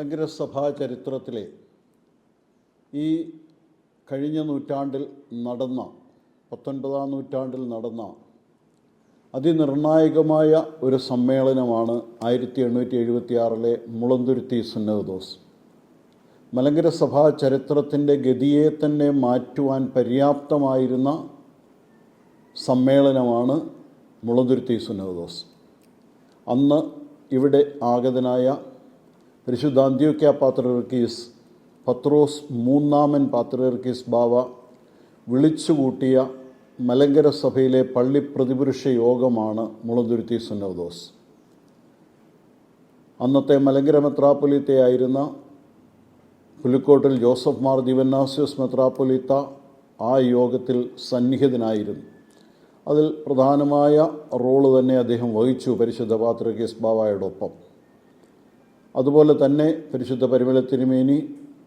മലങ്കര സഭാ ചരിത്രത്തിലെ ഈ കഴിഞ്ഞ നൂറ്റാണ്ടിൽ നടന്ന 19ാം നൂറ്റാണ്ടിൽ നടന്ന അതിനിർണായകമായ ഒരു സമ്മേളനമാണ് 1876 മുളന്തുരുത്തി സുന്നഹദോസ്. മലങ്കര സഭാ ചരിത്രത്തിൻ്റെ ഗതിയെ തന്നെ മാറ്റുവാൻ പര്യാപ്തമായിരുന്ന സമ്മേളനമാണ് മുളന്തുരുത്തി സുന്നഹദോസ്. അന്ന് ഇവിടെ ആഗതനായ പരിശുദ്ധ അന്ത്യോക്യ പാത്രിയർക്കീസ് പത്രോസ് മൂന്നാമൻ പാത്രിയർക്കീസ് ബാവ വിളിച്ചുകൂട്ടിയ മലങ്കര സഭയിലെ പള്ളി പ്രതിപുരുഷ യോഗമാണ് മുളന്തുരുത്തി സുന്നഹദോസ്. അന്നത്തെ മലങ്കര മെത്രാപ്പൊലീത്തയായിരുന്ന പുലിക്കോട്ടിൽ ജോസഫ് മാർ ദിവന്നാസ്യോസ് മെത്രാപ്പൊലീത്ത ആ യോഗത്തിൽ സന്നിഹിതനായിരുന്നു. അതിൽ പ്രധാനമായ റോള് തന്നെ അദ്ദേഹം വഹിച്ചു പരിശുദ്ധ പാത്രിയർക്കീസ് ബാവയോടൊപ്പം. അതുപോലെ തന്നെ പരിശുദ്ധ പരിമല തിരുമേനി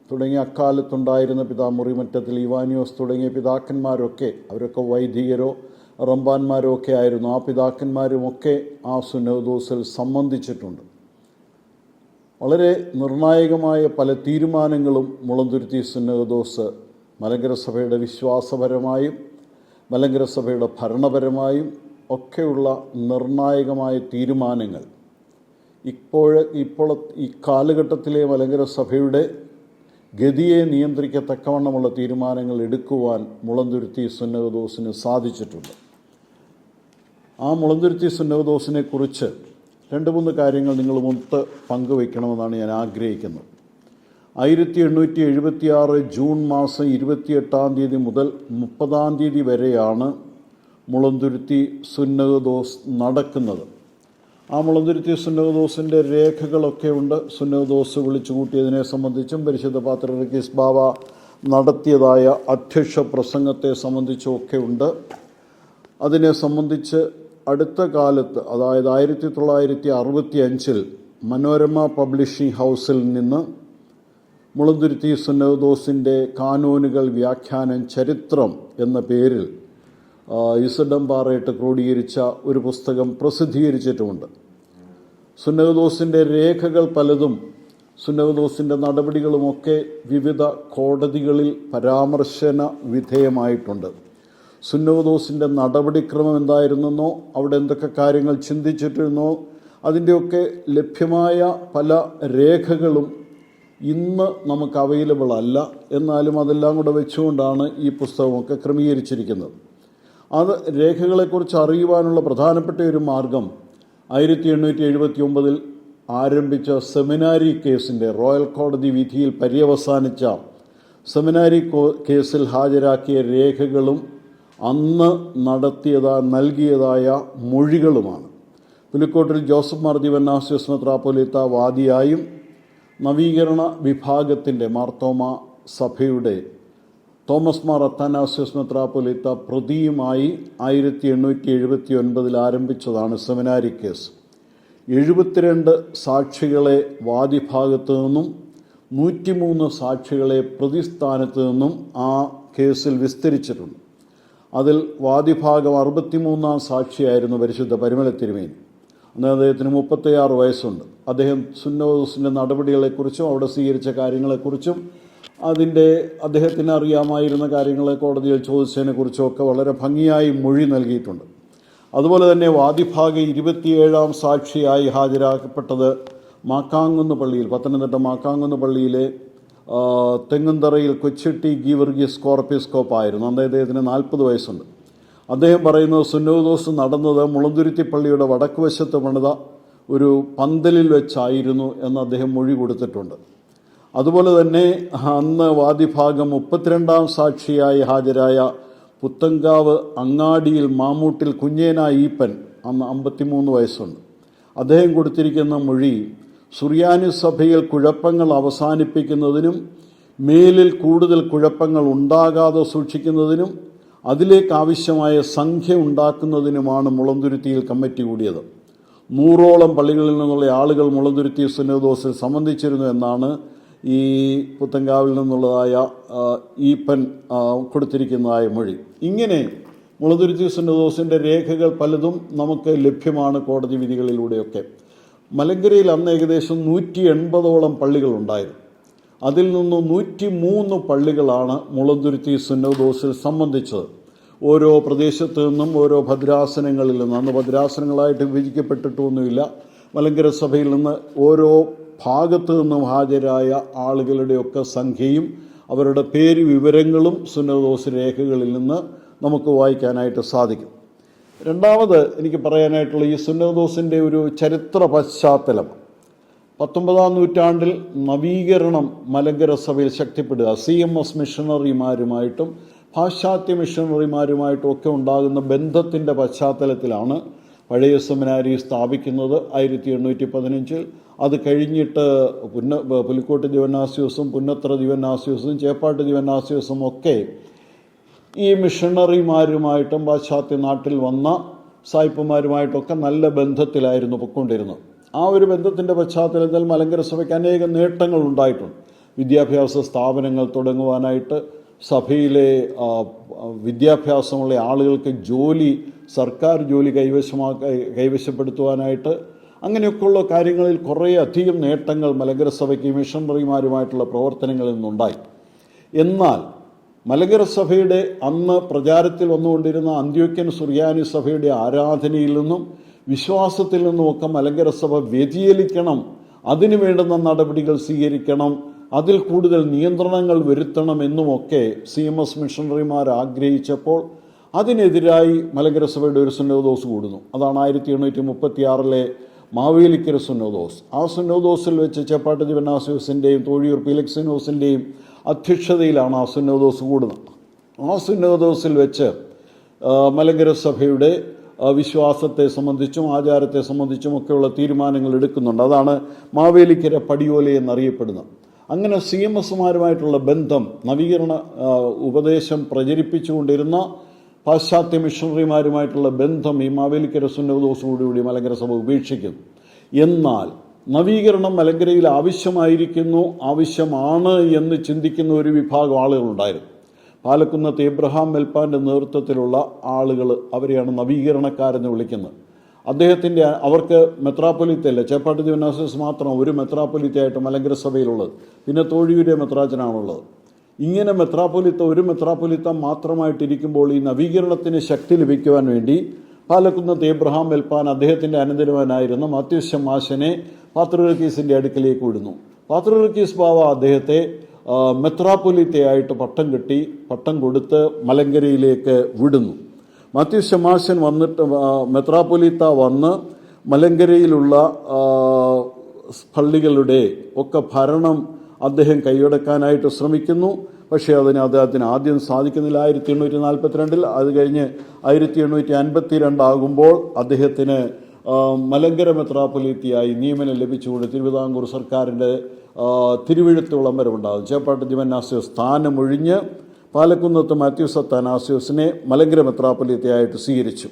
തുടങ്ങിയ അക്കാലത്തുണ്ടായിരുന്ന പിതാ മുറിമറ്റത്തിൽ ഇവാനിയോസ് തുടങ്ങിയ പിതാക്കന്മാരൊക്കെ, അവരൊക്കെ വൈദികരോ റമ്പാന്മാരോ ഒക്കെ ആയിരുന്നു. ആ പിതാക്കന്മാരുമൊക്കെ ആ സുന്നഹദോസിൽ സംബന്ധിച്ചിട്ടുണ്ട്. വളരെ നിർണായകമായ പല തീരുമാനങ്ങളും മുളന്തുരുത്തി സുന്നഹദോസ് മലങ്കര സഭയുടെ വിശ്വാസപരമായും മലങ്കര സഭയുടെ ഭരണപരമായും ഒക്കെയുള്ള നിർണായകമായ തീരുമാനങ്ങൾ ഇപ്പോൾ ഈ കാലഘട്ടത്തിലെ മലങ്കര സഭയുടെ ഗതിയെ നിയന്ത്രിക്കത്തക്കവണ്ണമുള്ള തീരുമാനങ്ങൾ എടുക്കുവാൻ മുളന്തുരുത്തി സുന്നഹദോസിന് സാധിച്ചിട്ടുണ്ട്. ആ മുളന്തുരുത്തി സുന്നഹദോസിനെ കുറിച്ച് 2-3 കാര്യങ്ങൾ നിങ്ങളുമൊത്ത് പങ്കുവയ്ക്കണമെന്നാണ് ഞാൻ ആഗ്രഹിക്കുന്നത്. 1876 ജൂൺ മാസം 28 മുതൽ 30 വരെയാണ് മുളന്തുരുത്തി സുന്നഹദോസ് നടക്കുന്നത്. ആ മുളന്തുരുത്തി സുന്നഹദോസിൻ്റെ രേഖകളൊക്കെ ഉണ്ട്. സുന്നഹദോസ് വിളിച്ചു കൂട്ടിയതിനെ സംബന്ധിച്ചും പരിശുദ്ധ പാത്രിയർക്കീസ് ബാവ നടത്തിയതായ അധ്യക്ഷ പ്രസംഗത്തെ സംബന്ധിച്ചും ഒക്കെ ഉണ്ട്. അതിനെ സംബന്ധിച്ച് അടുത്ത കാലത്ത്, അതായത് 1965 മനോരമ പബ്ലിഷിംഗ് ഹൗസിൽ നിന്ന് മുളന്തുരുത്തി സുന്നഹദോസിൻ്റെ കാനൂനുകൾ വ്യാഖ്യാനം ചരിത്രം എന്ന പേരിൽ ഇസഡം പാറയിട്ട് ക്രോഡീകരിച്ച ഒരു പുസ്തകം പ്രസിദ്ധീകരിച്ചിട്ടുമുണ്ട്. സുന്നഹദോസിൻ്റെ രേഖകൾ പലതും സുന്നഹദോസിൻ്റെ നടപടികളുമൊക്കെ വിവിധ കോടതികളിൽ പരാമർശന വിധേയമായിട്ടുണ്ട്. സുന്നഹദോസിൻ്റെ നടപടിക്രമം എന്തായിരുന്നെന്നോ അവിടെ എന്തൊക്കെ കാര്യങ്ങൾ ചിന്തിച്ചിട്ടിരുന്നോ അതിൻ്റെയൊക്കെ ലഭ്യമായ പല രേഖകളും ഇന്ന് നമുക്ക് അവൈലബിൾ അല്ല. എന്നാലും അതെല്ലാം കൂടെ വെച്ചുകൊണ്ടാണ് ഈ പുസ്തകമൊക്കെ ക്രമീകരിച്ചിരിക്കുന്നത്. അത് രേഖകളെക്കുറിച്ച് അറിയുവാനുള്ള പ്രധാനപ്പെട്ട ഒരു മാർഗം 1879 ആരംഭിച്ച സെമിനാരി കേസിൻ്റെ റോയൽ കോടതി വിധിയിൽ പര്യവസാനിച്ച സെമിനാരി കേസിൽ ഹാജരാക്കിയ രേഖകളും അന്ന് നൽകിയതായ മൊഴികളുമാണ്. പുലിക്കോട്ടിൽ ജോസഫ് മാർ ദിവന്നാസ്യോസ് മെത്രാപ്പൊലീത്ത വാദിയായും നവീകരണ വിഭാഗത്തിൻ്റെ മാർത്തോമ സഭയുടെ തോമസ് മാർ അത്താനാസ്യോസ് മെത്രാപ്പൊലീത്ത പ്രതിയുമായി 1879 ആരംഭിച്ചതാണ് സെമിനാരി കേസ്. 72 സാക്ഷികളെ വാദിഭാഗത്തു നിന്നും 103 സാക്ഷികളെ പ്രതിസ്ഥാനത്ത് നിന്നും ആ കേസിൽ വിസ്തരിച്ചിട്ടുണ്ട്. അതിൽ വാദിഭാഗം 63ാം സാക്ഷിയായിരുന്നു പരിശുദ്ധ പരിമല തിരുമേനി. അന്ന് അദ്ദേഹത്തിന് 36 വയസ്സുണ്ട്. അദ്ദേഹം സുന്നഹദോസിൻ്റെ നടപടികളെക്കുറിച്ചും അവിടെ സ്വീകരിച്ച കാര്യങ്ങളെക്കുറിച്ചും അദ്ദേഹത്തിന് അറിയാമായിരുന്ന കാര്യങ്ങളെ കോടതിയിൽ ചോദിച്ചതിനെക്കുറിച്ചും ഒക്കെ വളരെ ഭംഗിയായി മൊഴി നൽകിയിട്ടുണ്ട്. അതുപോലെ തന്നെ വാദിഭാഗം 27ാം സാക്ഷിയായി ഹാജരാക്കപ്പെട്ടത് മാക്കാങ്കുന്ന് പള്ളിയിൽ, പത്തനംതിട്ട മാക്കാങ്കുന്ന് പള്ളിയിലെ തെങ്ങുംതറയിൽ കൊച്ചിട്ടി ഗീവർഗീസ് കോർപ്പിസ്കോപ്പായിരുന്നു. അന്ന് അദ്ദേഹത്തിന് 40 വയസ്സുണ്ട്. അദ്ദേഹം പറയുന്നത് സുന്നഹദോസ് നടന്നത് മുളന്തുരുത്തി പള്ളിയുടെ വടക്കുവശത്ത് പണിത ഒരു പന്തലിൽ വെച്ചായിരുന്നു എന്ന് അദ്ദേഹം മൊഴി കൊടുത്തിട്ടുണ്ട്. അതുപോലെ തന്നെ അന്ന് വാദിഭാഗം 32ാം സാക്ഷിയായി ഹാജരായ പുത്തങ്കാവ് അങ്ങാടിയിൽ മാമൂട്ടിൽ കുഞ്ഞേന ഈപ്പൻ, അന്ന് 53 വയസ്സുണ്ട്. അദ്ദേഹം കൊടുത്തിരിക്കുന്ന മൊഴി സുറിയാനി സഭയിൽ കുഴപ്പങ്ങൾ അവസാനിപ്പിക്കുന്നതിനും മേലിൽ കൂടുതൽ കുഴപ്പങ്ങൾ ഉണ്ടാകാതെ സൂക്ഷിക്കുന്നതിനും അതിലേക്കാവശ്യമായ സംഖ്യ ഉണ്ടാക്കുന്നതിനുമാണ് മുളന്തുരുത്തിയിൽ കമ്മിറ്റി കൂടിയത്. 100ഓളം പള്ളികളിൽ നിന്നുള്ള ആളുകൾ മുളന്തുരുത്തി സുന്നഹദോസിൽ സംബന്ധിച്ചിരുന്നു എന്നാണ് ഈ പുത്തങ്കാവിൽ നിന്നുള്ളതായ ഈപ്പൻ കൊടുത്തിരിക്കുന്നതായ മൊഴി. ഇങ്ങനെ മുളന്തുരുത്തി സുന്നഹദോസിൻ്റെ രേഖകൾ പലതും നമുക്ക് ലഭ്യമാണ് കോടതി വിധികളിലൂടെയൊക്കെ. മലങ്കരയിൽ അന്ന് ഏകദേശം 180ഓളം പള്ളികളുണ്ടായിരുന്നു. അതിൽ നിന്ന് 103 പള്ളികളാണ് മുളന്തുരുത്തി സുന്നോദോസിൽ സംബന്ധിച്ചത്. ഓരോ പ്രദേശത്തു നിന്നും ഓരോ ഭദ്രാസനങ്ങളിൽ നിന്ന്, അന്ന് ഭദ്രാസനങ്ങളായിട്ട് വിഭജിക്കപ്പെട്ടിട്ടൊന്നുമില്ല, മലങ്കര സഭയിൽ നിന്ന് ഓരോ ഭാഗത്തു നിന്നും ഹാജരായ ആളുകളുടെയൊക്കെ സംഖ്യയും അവരുടെ പേര് വിവരങ്ങളും സുന്നോദോസ് രേഖകളിൽ നിന്ന് നമുക്ക് വായിക്കാനായിട്ട് സാധിക്കും. രണ്ടാമത് എനിക്ക് പറയാനായിട്ടുള്ള ഈ സുന്നോദോസിൻ്റെ ഒരു ചരിത്ര പശ്ചാത്തലം. 19-ാം നൂറ്റാണ്ടിൽ നവീകരണം മലങ്കര സഭയിൽ ശക്തിപ്പെടുക, CMS മിഷണറിമാരുമായിട്ടും പാശ്ചാത്യ മിഷണറിമാരുമായിട്ടും ഒക്കെ ഉണ്ടാകുന്ന ബന്ധത്തിൻ്റെ പശ്ചാത്തലത്തിലാണ് പഴയ സെമിനാരി സ്ഥാപിക്കുന്നത് 1815. അത് കഴിഞ്ഞിട്ട് പുലിക്കോട്ട് ദിവന്നാസ്യോസും പുന്നത്ര ദിവന്നാസ്യോസും ചേപ്പാട്ട് ദിവന്നാസ്യോസും ഒക്കെ ഈ മിഷണറിമാരുമായിട്ടും പാശ്ചാത്യ നാട്ടിൽ വന്ന സായിപ്പുമാരുമായിട്ടൊക്കെ നല്ല ബന്ധത്തിലായിരുന്നു പൊയ്ക്കൊണ്ടിരുന്നത്. ആ ഒരു ബന്ധത്തിൻ്റെ പശ്ചാത്തലത്തിൽ മലങ്കര സഭയ്ക്ക് അനേകം നേട്ടങ്ങൾ ഉണ്ടായിട്ടുണ്ട്. വിദ്യാഭ്യാസ സ്ഥാപനങ്ങൾ തുടങ്ങുവാനായിട്ട്, സഭയിലെ വിദ്യാഭ്യാസമുള്ള ആളുകൾക്ക് ജോലി, സർക്കാർ ജോലി കൈവശപ്പെടുത്തുവാനായിട്ട്, അങ്ങനെയൊക്കെയുള്ള കാര്യങ്ങളിൽ കുറേ അധികം നേട്ടങ്ങൾ മലങ്കര സഭയ്ക്ക് മിഷണറിമാരുമായിട്ടുള്ള പ്രവർത്തനങ്ങളിൽ നിന്നുണ്ടായി. എന്നാൽ മലങ്കര സഭയുടെ അന്ന് പ്രചാരത്തിൽ വന്നുകൊണ്ടിരുന്ന അന്ത്യോക്യൻ സുറിയാനി സഭയുടെ ആരാധനയിൽ നിന്നും വിശ്വാസത്തിൽ നിന്നുമൊക്കെ മലങ്കര സഭ വ്യതിചലിക്കണം, അതിനു വേണ്ടുന്ന നടപടികൾ സ്വീകരിക്കണം, അതിൽ കൂടുതൽ നിയന്ത്രണങ്ങൾ വരുത്തണം എന്നുമൊക്കെ CMS മിഷണറിമാർ ആഗ്രഹിച്ചപ്പോൾ അതിനെതിരായി മലങ്കര സഭയുടെ ഒരു സുന്നോദോസ് കൂടുന്നു. അതാണ് 1836 മാവേലിക്കര സുന്നോദോസ്. ആ സുന്നോദോസിൽ വെച്ച് ചേപ്പാട്ട് ദിവന്നാസ്യോസിൻ്റെയും തോഴിയൂർ പീലക്സിനോസിൻ്റെയും അധ്യക്ഷതയിലാണ് ആ സുന്നോദോസ് കൂടുന്നത്. ആ സുന്നോദോസിൽ വെച്ച് മലങ്കര സഭയുടെ വിശ്വാസത്തെ സംബന്ധിച്ചും ആചാരത്തെ സംബന്ധിച്ചും ഒക്കെയുള്ള തീരുമാനങ്ങൾ എടുക്കുന്നുണ്ട്. അതാണ് മാവേലിക്കര പടിയോല എന്നറിയപ്പെടുന്നത്. അങ്ങനെ CMSമാരുമായിട്ടുള്ള ബന്ധം, നവീകരണ ഉപദേശം പ്രചരിപ്പിച്ചുകൊണ്ടിരുന്ന പാശ്ചാത്യ മിഷണറിമാരുമായിട്ടുള്ള ബന്ധം ഈ മാവേലിക്കര സുന്നോദോസോടുകൂടി മലങ്കര സഭ ഉപേക്ഷിക്കുന്നു. എന്നാൽ നവീകരണം മലങ്കരയിൽ ആവശ്യമാണ് എന്ന് ചിന്തിക്കുന്ന ഒരു വിഭാഗം ആളുകളുണ്ടായിരുന്നു. പാലക്കുന്നത്ത് എബ്രഹാം മെൽപ്പാൻ്റെ നേതൃത്വത്തിലുള്ള ആളുകൾ, അവരെയാണ് നവീകരണക്കാരെന്ന് വിളിക്കുന്നത്. അവർക്ക് മെത്രാപ്പൊലീത്തയല്ല, ചേപ്പാട്ട് ദിവന്നാസ്യോസ് മാത്രം ഒരു മെത്രാപ്പൊലീത്തയായിട്ട് മലങ്കര സഭയിലുള്ളത്, പിന്നെ തോഴിയൂരെ മെത്രാച്ചനാണുള്ളത്. ഇങ്ങനെ ഒരു മെത്രാപ്പൊലീത്ത മാത്രമായിട്ടിരിക്കുമ്പോൾ ഈ നവീകരണത്തിന് ശക്തി ലഭിക്കുവാൻ വേണ്ടി പാലക്കുന്നത്ത് എബ്രഹാം മെൽപ്പാൻ അദ്ദേഹത്തിൻ്റെ അനന്തരവനായിരുന്ന മാത്യൂസ് ശമാശനെ പാത്രിയർക്കീസിൻ്റെ അടുക്കലേക്ക് വിടുന്നു. പാത്രിയർക്കീസ് ബാവ അദ്ദേഹത്തെ മെത്രാപ്പൊലീത്തയായിട്ട് പട്ടം കൊടുത്ത് മലങ്കരയിലേക്ക് വിടുന്നു. മാത്യൂസ് ശമാശൻ വന്നിട്ട് മെത്രാപ്പൊലീത്ത വന്ന് മലങ്കരയിലുള്ള പള്ളികളുടെ ഒക്കെ ഭരണം അദ്ദേഹം കൈയടക്കാനായിട്ട് ശ്രമിക്കുന്നു. പക്ഷേ അദ്ദേഹത്തിന് ആദ്യം സാധിക്കുന്നില്ല. 1842 അത് കഴിഞ്ഞ് 1852 ആകുമ്പോൾ അദ്ദേഹത്തിന് മലങ്കര മെത്രാപ്പൊലീത്തയായി നിയമനം ലഭിച്ചുകൊണ്ട് തിരുവിതാംകൂർ സർക്കാരിൻ്റെ തിരുവെഴുത്ത് വിളംബരമുണ്ടാകും. ചേപ്പാട്ട് ദിവന്നാസ്യോസ് സ്ഥാനമൊഴിഞ്ഞ് പാലക്കുന്നത്ത് മാത്യൂസ് അത്താനാസ്യോസിനെ മലങ്കര മെത്രാപ്പൊലീത്തയായിട്ട് സ്വീകരിച്ചു.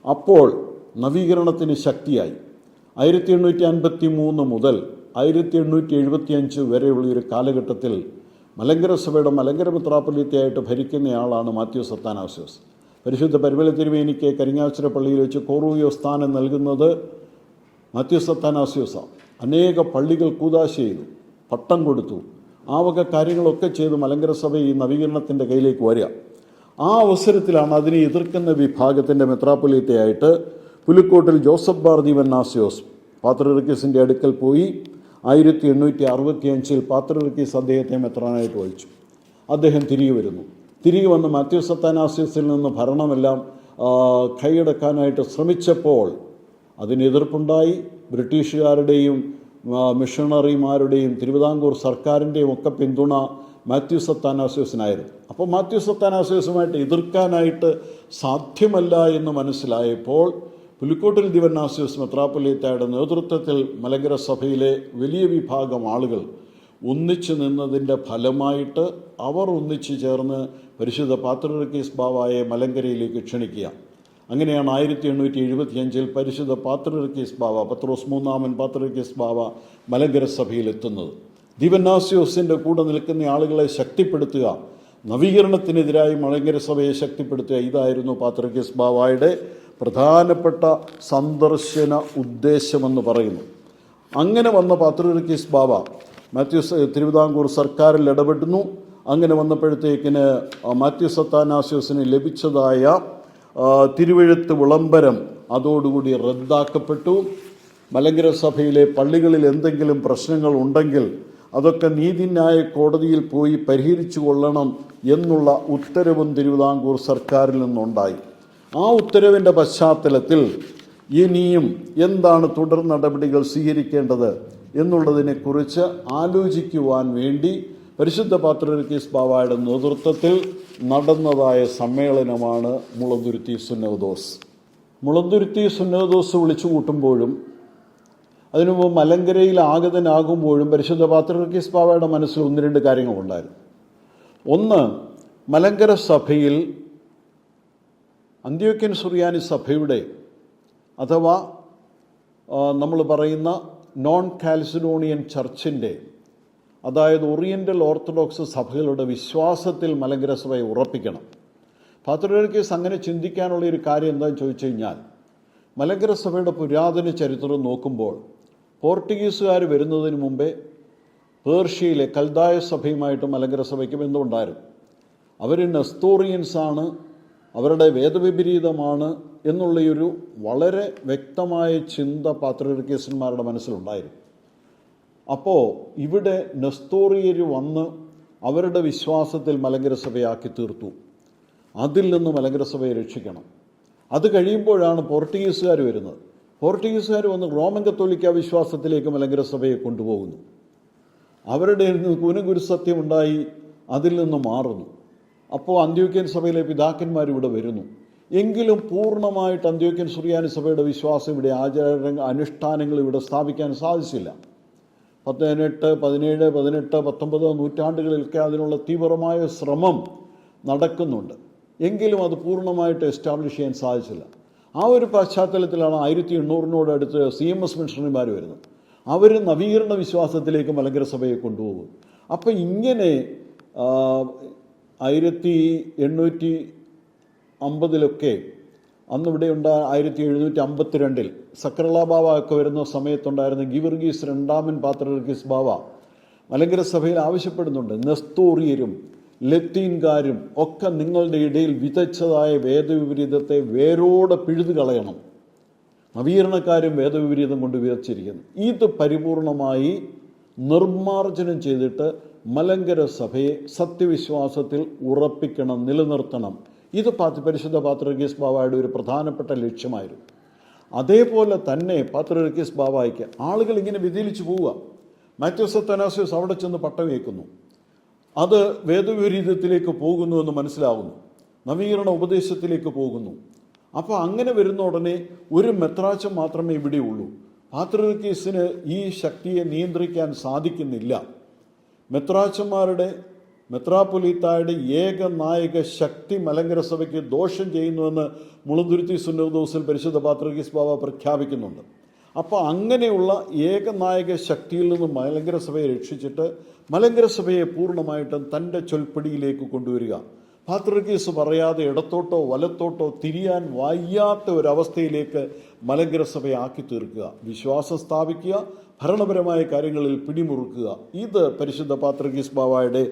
അപ്പോൾ നവീകരണത്തിന് ശക്തിയായി. 1853 മുതൽ 1875 വരെയുള്ള ഒരു കാലഘട്ടത്തിൽ മലങ്കര സഭയുടെ മലങ്കര മെത്രാപ്പൊലീത്തയായിട്ട് ഭരിക്കുന്നയാളാണ് മാത്യൂസ് അത്താനാസ്യോസ്. പരിശുദ്ധ പരിമല തിരുമേനിക്ക് കരിങ്ങാച്ചിറ പള്ളിയിൽ വെച്ച് കോറൂയോ സ്ഥാനം നൽകുന്നത് മാത്യൂസ് അത്താനാസ്യോസാണ്. അനേക പള്ളികൾ കൂദാശ ചെയ്തു, പട്ടം കൊടുത്തു, ആ വക കാര്യങ്ങളൊക്കെ ചെയ്ത് മലങ്കര സഭ ഈ നവീകരണത്തിൻ്റെ കയ്യിലേക്ക് വരിക. ആ അവസരത്തിലാണ് അതിനെ എതിർക്കുന്ന വിഭാഗത്തിൻ്റെ മെത്രാപ്പൊലീത്തയായിട്ട് പുലിക്കോട്ടിൽ ജോസഫ് ബാർ ദിവന്നാസ്യോസ് പാത്രിയർക്കീസിൻ്റെ അടുക്കൽ പോയി 1865 പാത്രിയർക്കീസ് അദ്ദേഹത്തെ മെത്രാനായിട്ട് വഹിച്ചു. അദ്ദേഹം തിരികെ വന്ന് മാത്യൂസ് അത്താനാസ്യോസിൽ നിന്ന് ഭരണമെല്ലാം കൈയടക്കാനായിട്ട് ശ്രമിച്ചപ്പോൾ അതിന് എതിർപ്പുണ്ടായി. ബ്രിട്ടീഷുകാരുടെയും മിഷണറിമാരുടെയും തിരുവിതാംകൂർ സർക്കാരിൻ്റെയും ഒക്കെ പിന്തുണ മാത്യൂസ് അത്താനാസ്യോസിനായിരുന്നു. അപ്പോൾ മാത്യൂസ് അത്താനാസ്യോസുമായിട്ട് എതിർക്കാനായിട്ട് സാധ്യമല്ല എന്ന് മനസ്സിലായപ്പോൾ പുലിക്കോട്ടിൽ ദിവന്നാസ്യോസ് മെത്രാപ്പൊലീത്തയുടെ നേതൃത്വത്തിൽ മലങ്കര സഭയിലെ വലിയ വിഭാഗം ആളുകൾ ഒന്നിച്ചു നിന്നതിൻ്റെ ഫലമായിട്ട് അവർ ഒന്നിച്ചു ചേർന്ന് പരിശുദ്ധ പാത്രിയർക്കീസ് ബാവായെ മലങ്കരയിലേക്ക് ക്ഷണിക്കുക. അങ്ങനെയാണ് 1875 പരിശുദ്ധ പാത്രിയർക്കീസ് ബാവ, പത്രോസ് മൂന്നാമൻ പാത്രിയർക്കീസ് ബാവ മലങ്കര സഭയിലെത്തുന്നത്. ദിവന്നാസ്യോസിൻ്റെ കൂടെ നിൽക്കുന്ന ആളുകളെ ശക്തിപ്പെടുത്തുക, നവീകരണത്തിനെതിരായി മലങ്കര സഭയെ ശക്തിപ്പെടുത്തുക, ഇതായിരുന്നു പാത്രിയർക്കീസ് ബാവായുടെ പ്രധാനപ്പെട്ട സന്ദർശന ഉദ്ദേശമെന്ന് പറയുന്നു. അങ്ങനെ വന്ന പാത്രിയർക്കീസ് ബാവ മാത്യൂസ് തിരുവിതാംകൂർ സർക്കാരിൽ ഇടപെടുന്നു. അങ്ങനെ വന്നപ്പോഴത്തേക്കിന് മാത്യൂസ് അത്താനാസ്യോസിന് ലഭിച്ചതായ തിരുവെഴുത്ത് വിളംബരം അതോടുകൂടി റദ്ദാക്കപ്പെട്ടു. മലങ്കര സഭയിലെ പള്ളികളിൽ എന്തെങ്കിലും പ്രശ്നങ്ങൾ ഉണ്ടെങ്കിൽ അതൊക്കെ നീതിന്യായ കോടതിയിൽ പോയി പരിഹരിച്ചു കൊള്ളണം എന്നുള്ള ഉത്തരവും തിരുവിതാംകൂർ സർക്കാരിൽ നിന്നുണ്ടായി. ആ ഉത്തരവിൻ്റെ പശ്ചാത്തലത്തിൽ ഇനിയും എന്താണ് തുടർ നടപടികൾ സ്വീകരിക്കേണ്ടത് എന്നുള്ളതിനെക്കുറിച്ച് ആലോചിക്കുവാൻ വേണ്ടി പരിശുദ്ധ പാത്രിയർക്കീസ് ബാവയുടെ നേതൃത്വത്തിൽ നടന്നതായ സമ്മേളനമാണ് മുളന്തുരുത്തി സുന്നഹദോസ്. മുളന്തുരുത്തി സുന്നഹദോസ് വിളിച്ചു കൂട്ടുമ്പോഴും അതിനുമുമ്പ് മലങ്കരയിൽ ആഗതനാകുമ്പോഴും പരിശുദ്ധ പാത്രിയർക്കീസ് ബാവയുടെ മനസ്സിൽ ഒന്ന് രണ്ട് കാര്യങ്ങളുണ്ടായിരുന്നു. ഒന്ന്, മലങ്കര സഭയിൽ അന്ത്യോക്യൻ സുറിയാനി സഭയുടെ അഥവാ നമ്മൾ പറയുന്ന നോൺ കാൽസിഡോണിയൻ ചർച്ചിൻ്റെ, അതായത് ഓറിയൻ്റൽ ഓർത്തഡോക്സ് സഭകളുടെ വിശ്വാസത്തിൽ മലങ്കര സഭയെ ഉറപ്പിക്കണം. പാത്രിയർക്കീസ് അങ്ങനെ ചിന്തിക്കാനുള്ള ഒരു കാര്യം എന്താണെന്ന് ചോദിച്ചു കഴിഞ്ഞാൽ, മലങ്കര സഭയുടെ പുരാതന ചരിത്രം നോക്കുമ്പോൾ പോർട്ടുഗീസുകാർ വരുന്നതിന് മുമ്പേ പേർഷ്യയിലെ കൽദായ സഭയുമായിട്ട് മലങ്കര സഭയ്ക്ക് ബന്ധമുണ്ടായിരുന്നു. അവർ നെസ്തോറിയൻസാണ്, അവരുടെ വേദവിപരീതമാണ് എന്നുള്ളൊരു വളരെ വ്യക്തമായ ചിന്ത പാത്രിയർക്കീസന്മാരുടെ മനസ്സിലുണ്ടായിരുന്നു. അപ്പോൾ ഇവിടെ നെസ്തോറിയർ വന്ന് അവരുടെ വിശ്വാസത്തിൽ മലങ്കര സഭയാക്കി തീർത്തു. അതിൽ നിന്ന് മലങ്കര സഭയെ രക്ഷിക്കണം. അത് കഴിയുമ്പോഴാണ് പോർട്ടുഗീസുകാർ വരുന്നത്. പോർട്ടുഗീസുകാർ വന്ന് റോമൻ കത്തോലിക്ക വിശ്വാസത്തിലേക്ക് മലങ്കര സഭയെ കൊണ്ടുപോകുന്നു. അവരുടെ കൂനഗുരുസത്യം ഉണ്ടായി അതിൽ നിന്ന് മാറുന്നു. അപ്പോൾ അന്ത്യോക്യൻ സഭയിലെ പിതാക്കന്മാർ ഇവിടെ വരുന്നു. എങ്കിലും പൂർണ്ണമായിട്ട് അന്ത്യോക്യൻ സുറിയാനി സഭയുടെ വിശ്വാസം ഇവിടെ അനുഷ്ഠാനങ്ങൾ ഇവിടെ സ്ഥാപിക്കാൻ സാധിച്ചില്ല. 18, 17, 18, 19 നൂറ്റാണ്ടുകളിലൊക്കെ അതിനുള്ള തീവ്രമായ ശ്രമം നടക്കുന്നുണ്ട്. എങ്കിലും അത് പൂർണ്ണമായിട്ട് എസ്റ്റാബ്ലിഷ് ചെയ്യാൻ സാധിച്ചില്ല. ആ ഒരു പശ്ചാത്തലത്തിലാണ് 1800 CMS മിഷണറിമാർ വരുന്നത്. അവർ നവീകരണ വിശ്വാസത്തിലേക്ക് മലങ്കര സഭയെ കൊണ്ടുപോകും. അപ്പം ഇങ്ങനെ 1850 അന്നിവിടെ 1752 സക്കരള ബാവ ഒക്കെ വരുന്ന സമയത്തുണ്ടായിരുന്ന ഗീവർഗീസ് രണ്ടാമൻ പാത്രിയർക്കീസ് ബാവ മലങ്കര സഭയിൽ ആവശ്യപ്പെടുന്നുണ്ട്, നെസ്തോറിയരും ലത്തീൻകാരും ഒക്കെ നിങ്ങളുടെ ഇടയിൽ വിതച്ചതായ വേദവിപരീതത്തെ വേരോടെ പിഴുതു കളയണം. നവീകരണക്കാരും വേദവിപരീതം കൊണ്ട് വിതച്ചിരിക്കുന്നു. ഇത് പരിപൂർണമായി നിർമ്മാർജ്ജനം ചെയ്തിട്ട് മലങ്കര സഭയെ സത്യവിശ്വാസത്തിൽ ഉറപ്പിക്കണം, നിലനിർത്തണം. ഇത് പരിശുദ്ധ പാത്രിയർക്കീസ് ബാവയുടെ ഒരു പ്രധാനപ്പെട്ട ലക്ഷ്യമായിരുന്നു. അതേപോലെ തന്നെ പാത്രിയർക്കീസ് ബാവയ്ക്ക് ആളുകൾ ഇങ്ങനെ വ്യതിചലിച്ചു പോവുക. മാത്യൂസ് അത്താനാസ്യോസ് അവിടെ ചെന്ന് പട്ടം വയ്ക്കുന്നു. അത് വേദവിപരീതത്തിലേക്ക് പോകുന്നുവെന്ന് മനസ്സിലാകുന്നു. നവീകരണ ഉപദേശത്തിലേക്ക് പോകുന്നു. അപ്പോൾ അങ്ങനെ വരുന്ന ഉടനെ ഒരു മെത്രാച്ചൻ മാത്രമേ ഇവിടെയുള്ളൂ. പാത്രിയർക്കീസിന് ഈ ശക്തിയെ നിയന്ത്രിക്കാൻ സാധിക്കുന്നില്ല. മെത്രാപ്പൊലീത്തായുടെ ഏക നായക ശക്തി മലങ്കര സഭയ്ക്ക് ദോഷം ചെയ്യുന്നുവെന്ന് മുളന്തുരുത്തി സുന്നഹദോസിൽ പരിശുദ്ധ പാത്രിയർക്കീസ് ബാവ പ്രഖ്യാപിക്കുന്നുണ്ട്. അപ്പോൾ അങ്ങനെയുള്ള ഏകനായക ശക്തിയിൽ നിന്ന് മലങ്കര സഭയെ രക്ഷിച്ചിട്ട് മലങ്കര സഭയെ പൂർണ്ണമായിട്ടും തൻ്റെ ചൊൽപ്പടിയിലേക്ക് കൊണ്ടുവരിക. പാത്രിയർക്കീസ് പറയാതെ ഇടത്തോട്ടോ വലത്തോട്ടോ തിരിയാൻ വയ്യാത്ത ഒരവസ്ഥയിലേക്ക് മലങ്കര സഭയെ ആക്കി തീർക്കുക, വിശ്വാസം സ്ഥാപിക്കുക, ഭരണപരമായ കാര്യങ്ങളിൽ പിടിമുറുക്കുക. ഇത് പരിശുദ്ധ പാത്രിയർക്കീസ് ബാവയുടെ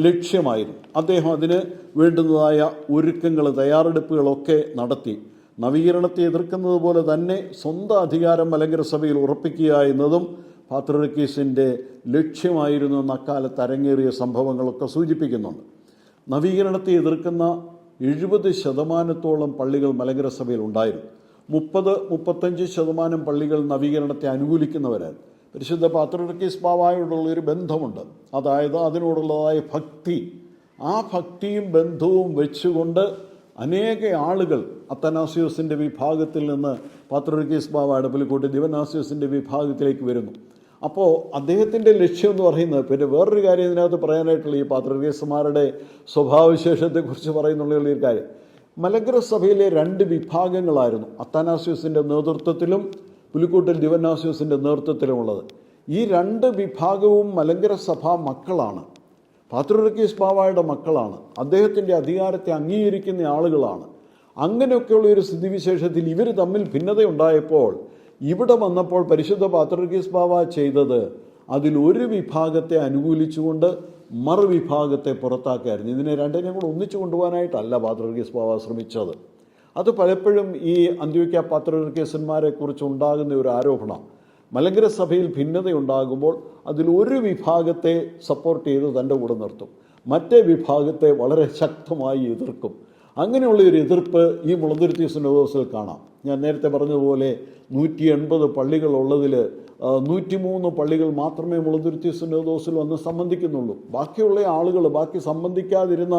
ലക്ഷ്യമായിരുന്നു. അദ്ദേഹം അതിന് വേണ്ടുന്നതായ ഒരുക്കങ്ങൾ, തയ്യാറെടുപ്പുകളൊക്കെ നടത്തി. നവീകരണത്തെ എതിർക്കുന്നത് പോലെ തന്നെ സ്വന്തം അധികാരം മലങ്കര സഭയിൽ ഉറപ്പിക്കുക എന്നതും പാത്രിയർക്കീസിൻ്റെ ലക്ഷ്യമായിരുന്നു എന്ന് അക്കാലത്ത് അരങ്ങേറിയ സംഭവങ്ങളൊക്കെ സൂചിപ്പിക്കുന്നുണ്ട്. നവീകരണത്തെ എതിർക്കുന്ന 70% പള്ളികൾ മലങ്കര സഭയിൽ ഉണ്ടായിരുന്നു. 30-35% പള്ളികൾ നവീകരണത്തെ അനുകൂലിക്കുന്നവരായിരുന്നു. പരിശുദ്ധ പാത്രിയർക്കീസ് ബാവയോടുള്ളൊരു ബന്ധമുണ്ട്, അതായത് അതിനോടുള്ളതായ ഭക്തി. ആ ഭക്തിയും ബന്ധവും വെച്ചുകൊണ്ട് അനേക ആളുകൾ അത്തനാസ്യോസിൻ്റെ വിഭാഗത്തിൽ നിന്ന് പാത്രിയർക്കീസ് ബാവയുടെ പുലിക്കോട്ട് ദിവനാസ്യോസിൻ്റെ വിഭാഗത്തിലേക്ക് വരുന്നു. അപ്പോൾ അദ്ദേഹത്തിൻ്റെ ലക്ഷ്യം എന്ന് പറയുന്നത്, പിന്നെ വേറൊരു കാര്യം ഇതിനകത്ത് പറയാനായിട്ടുള്ള ഈ പാത്രിയർക്കീസുമാരുടെ സ്വഭാവവിശേഷത്തെക്കുറിച്ച് പറയുന്നുള്ള ഒരു കാര്യം, മലങ്കര സഭയിലെ 2 വിഭാഗങ്ങളായിരുന്നു അത്താനാസ്യോസിൻ്റെ നേതൃത്വത്തിലും പുലിക്കോട്ടിൽ ദിവനാസ്യോസിൻ്റെ നേതൃത്വത്തിലുമുള്ളത്. ഈ 2 വിഭാഗവും മലങ്കര സഭാ മക്കളാണ്, പാത്രിയർക്കീസ് ബാവയുടെ മക്കളാണ്, അദ്ദേഹത്തിൻ്റെ അധികാരത്തെ അംഗീകരിക്കുന്ന ആളുകളാണ്. അങ്ങനെയൊക്കെയുള്ള ഒരു സ്ഥിതിവിശേഷത്തിൽ ഇവർ തമ്മിൽ ഭിന്നതയുണ്ടായപ്പോൾ ഇവിടെ വന്നപ്പോൾ പരിശുദ്ധ പാത്രിയർക്കീസ് ബാവ ചെയ്തത് അതിലൊരു വിഭാഗത്തെ അനുകൂലിച്ചുകൊണ്ട് മറുവിഭാഗത്തെ പുറത്താക്കായിരുന്നു. ഇതിനെ രണ്ടിനെയും കൂടെ ഒന്നിച്ചു കൊണ്ടുപോകാനായിട്ടല്ല പാത്രിയർക്കീസ് ബാവ ശ്രമിച്ചത്. അത് പലപ്പോഴും ഈ അന്ത്യോക്യ പാത്രിയർക്കീസന്മാരെ കുറിച്ച് ഉണ്ടാകുന്ന ഒരു ആരോപണം. മലങ്കര സഭയിൽ ഭിന്നതയുണ്ടാകുമ്പോൾ അതിലൊരു വിഭാഗത്തെ സപ്പോർട്ട് ചെയ്ത് തൻ്റെ കൂടെ നിർത്തും, മറ്റേ വിഭാഗത്തെ വളരെ ശക്തമായി എതിർക്കും. അങ്ങനെയുള്ള ഒരു എതിർപ്പ് ഈ മുളന്തുരുത്തി സിനോദോസിൽ കാണാം. ഞാൻ നേരത്തെ പറഞ്ഞതുപോലെ 180 പള്ളികളുള്ളതിൽ 103 പള്ളികൾ മാത്രമേ മുളന്തുരുത്തി സിനോദോസിൽ വന്ന് സംബന്ധിക്കുന്നുള്ളൂ. ബാക്കിയുള്ള ആളുകൾ, ബാക്കി സംബന്ധിക്കാതിരുന്ന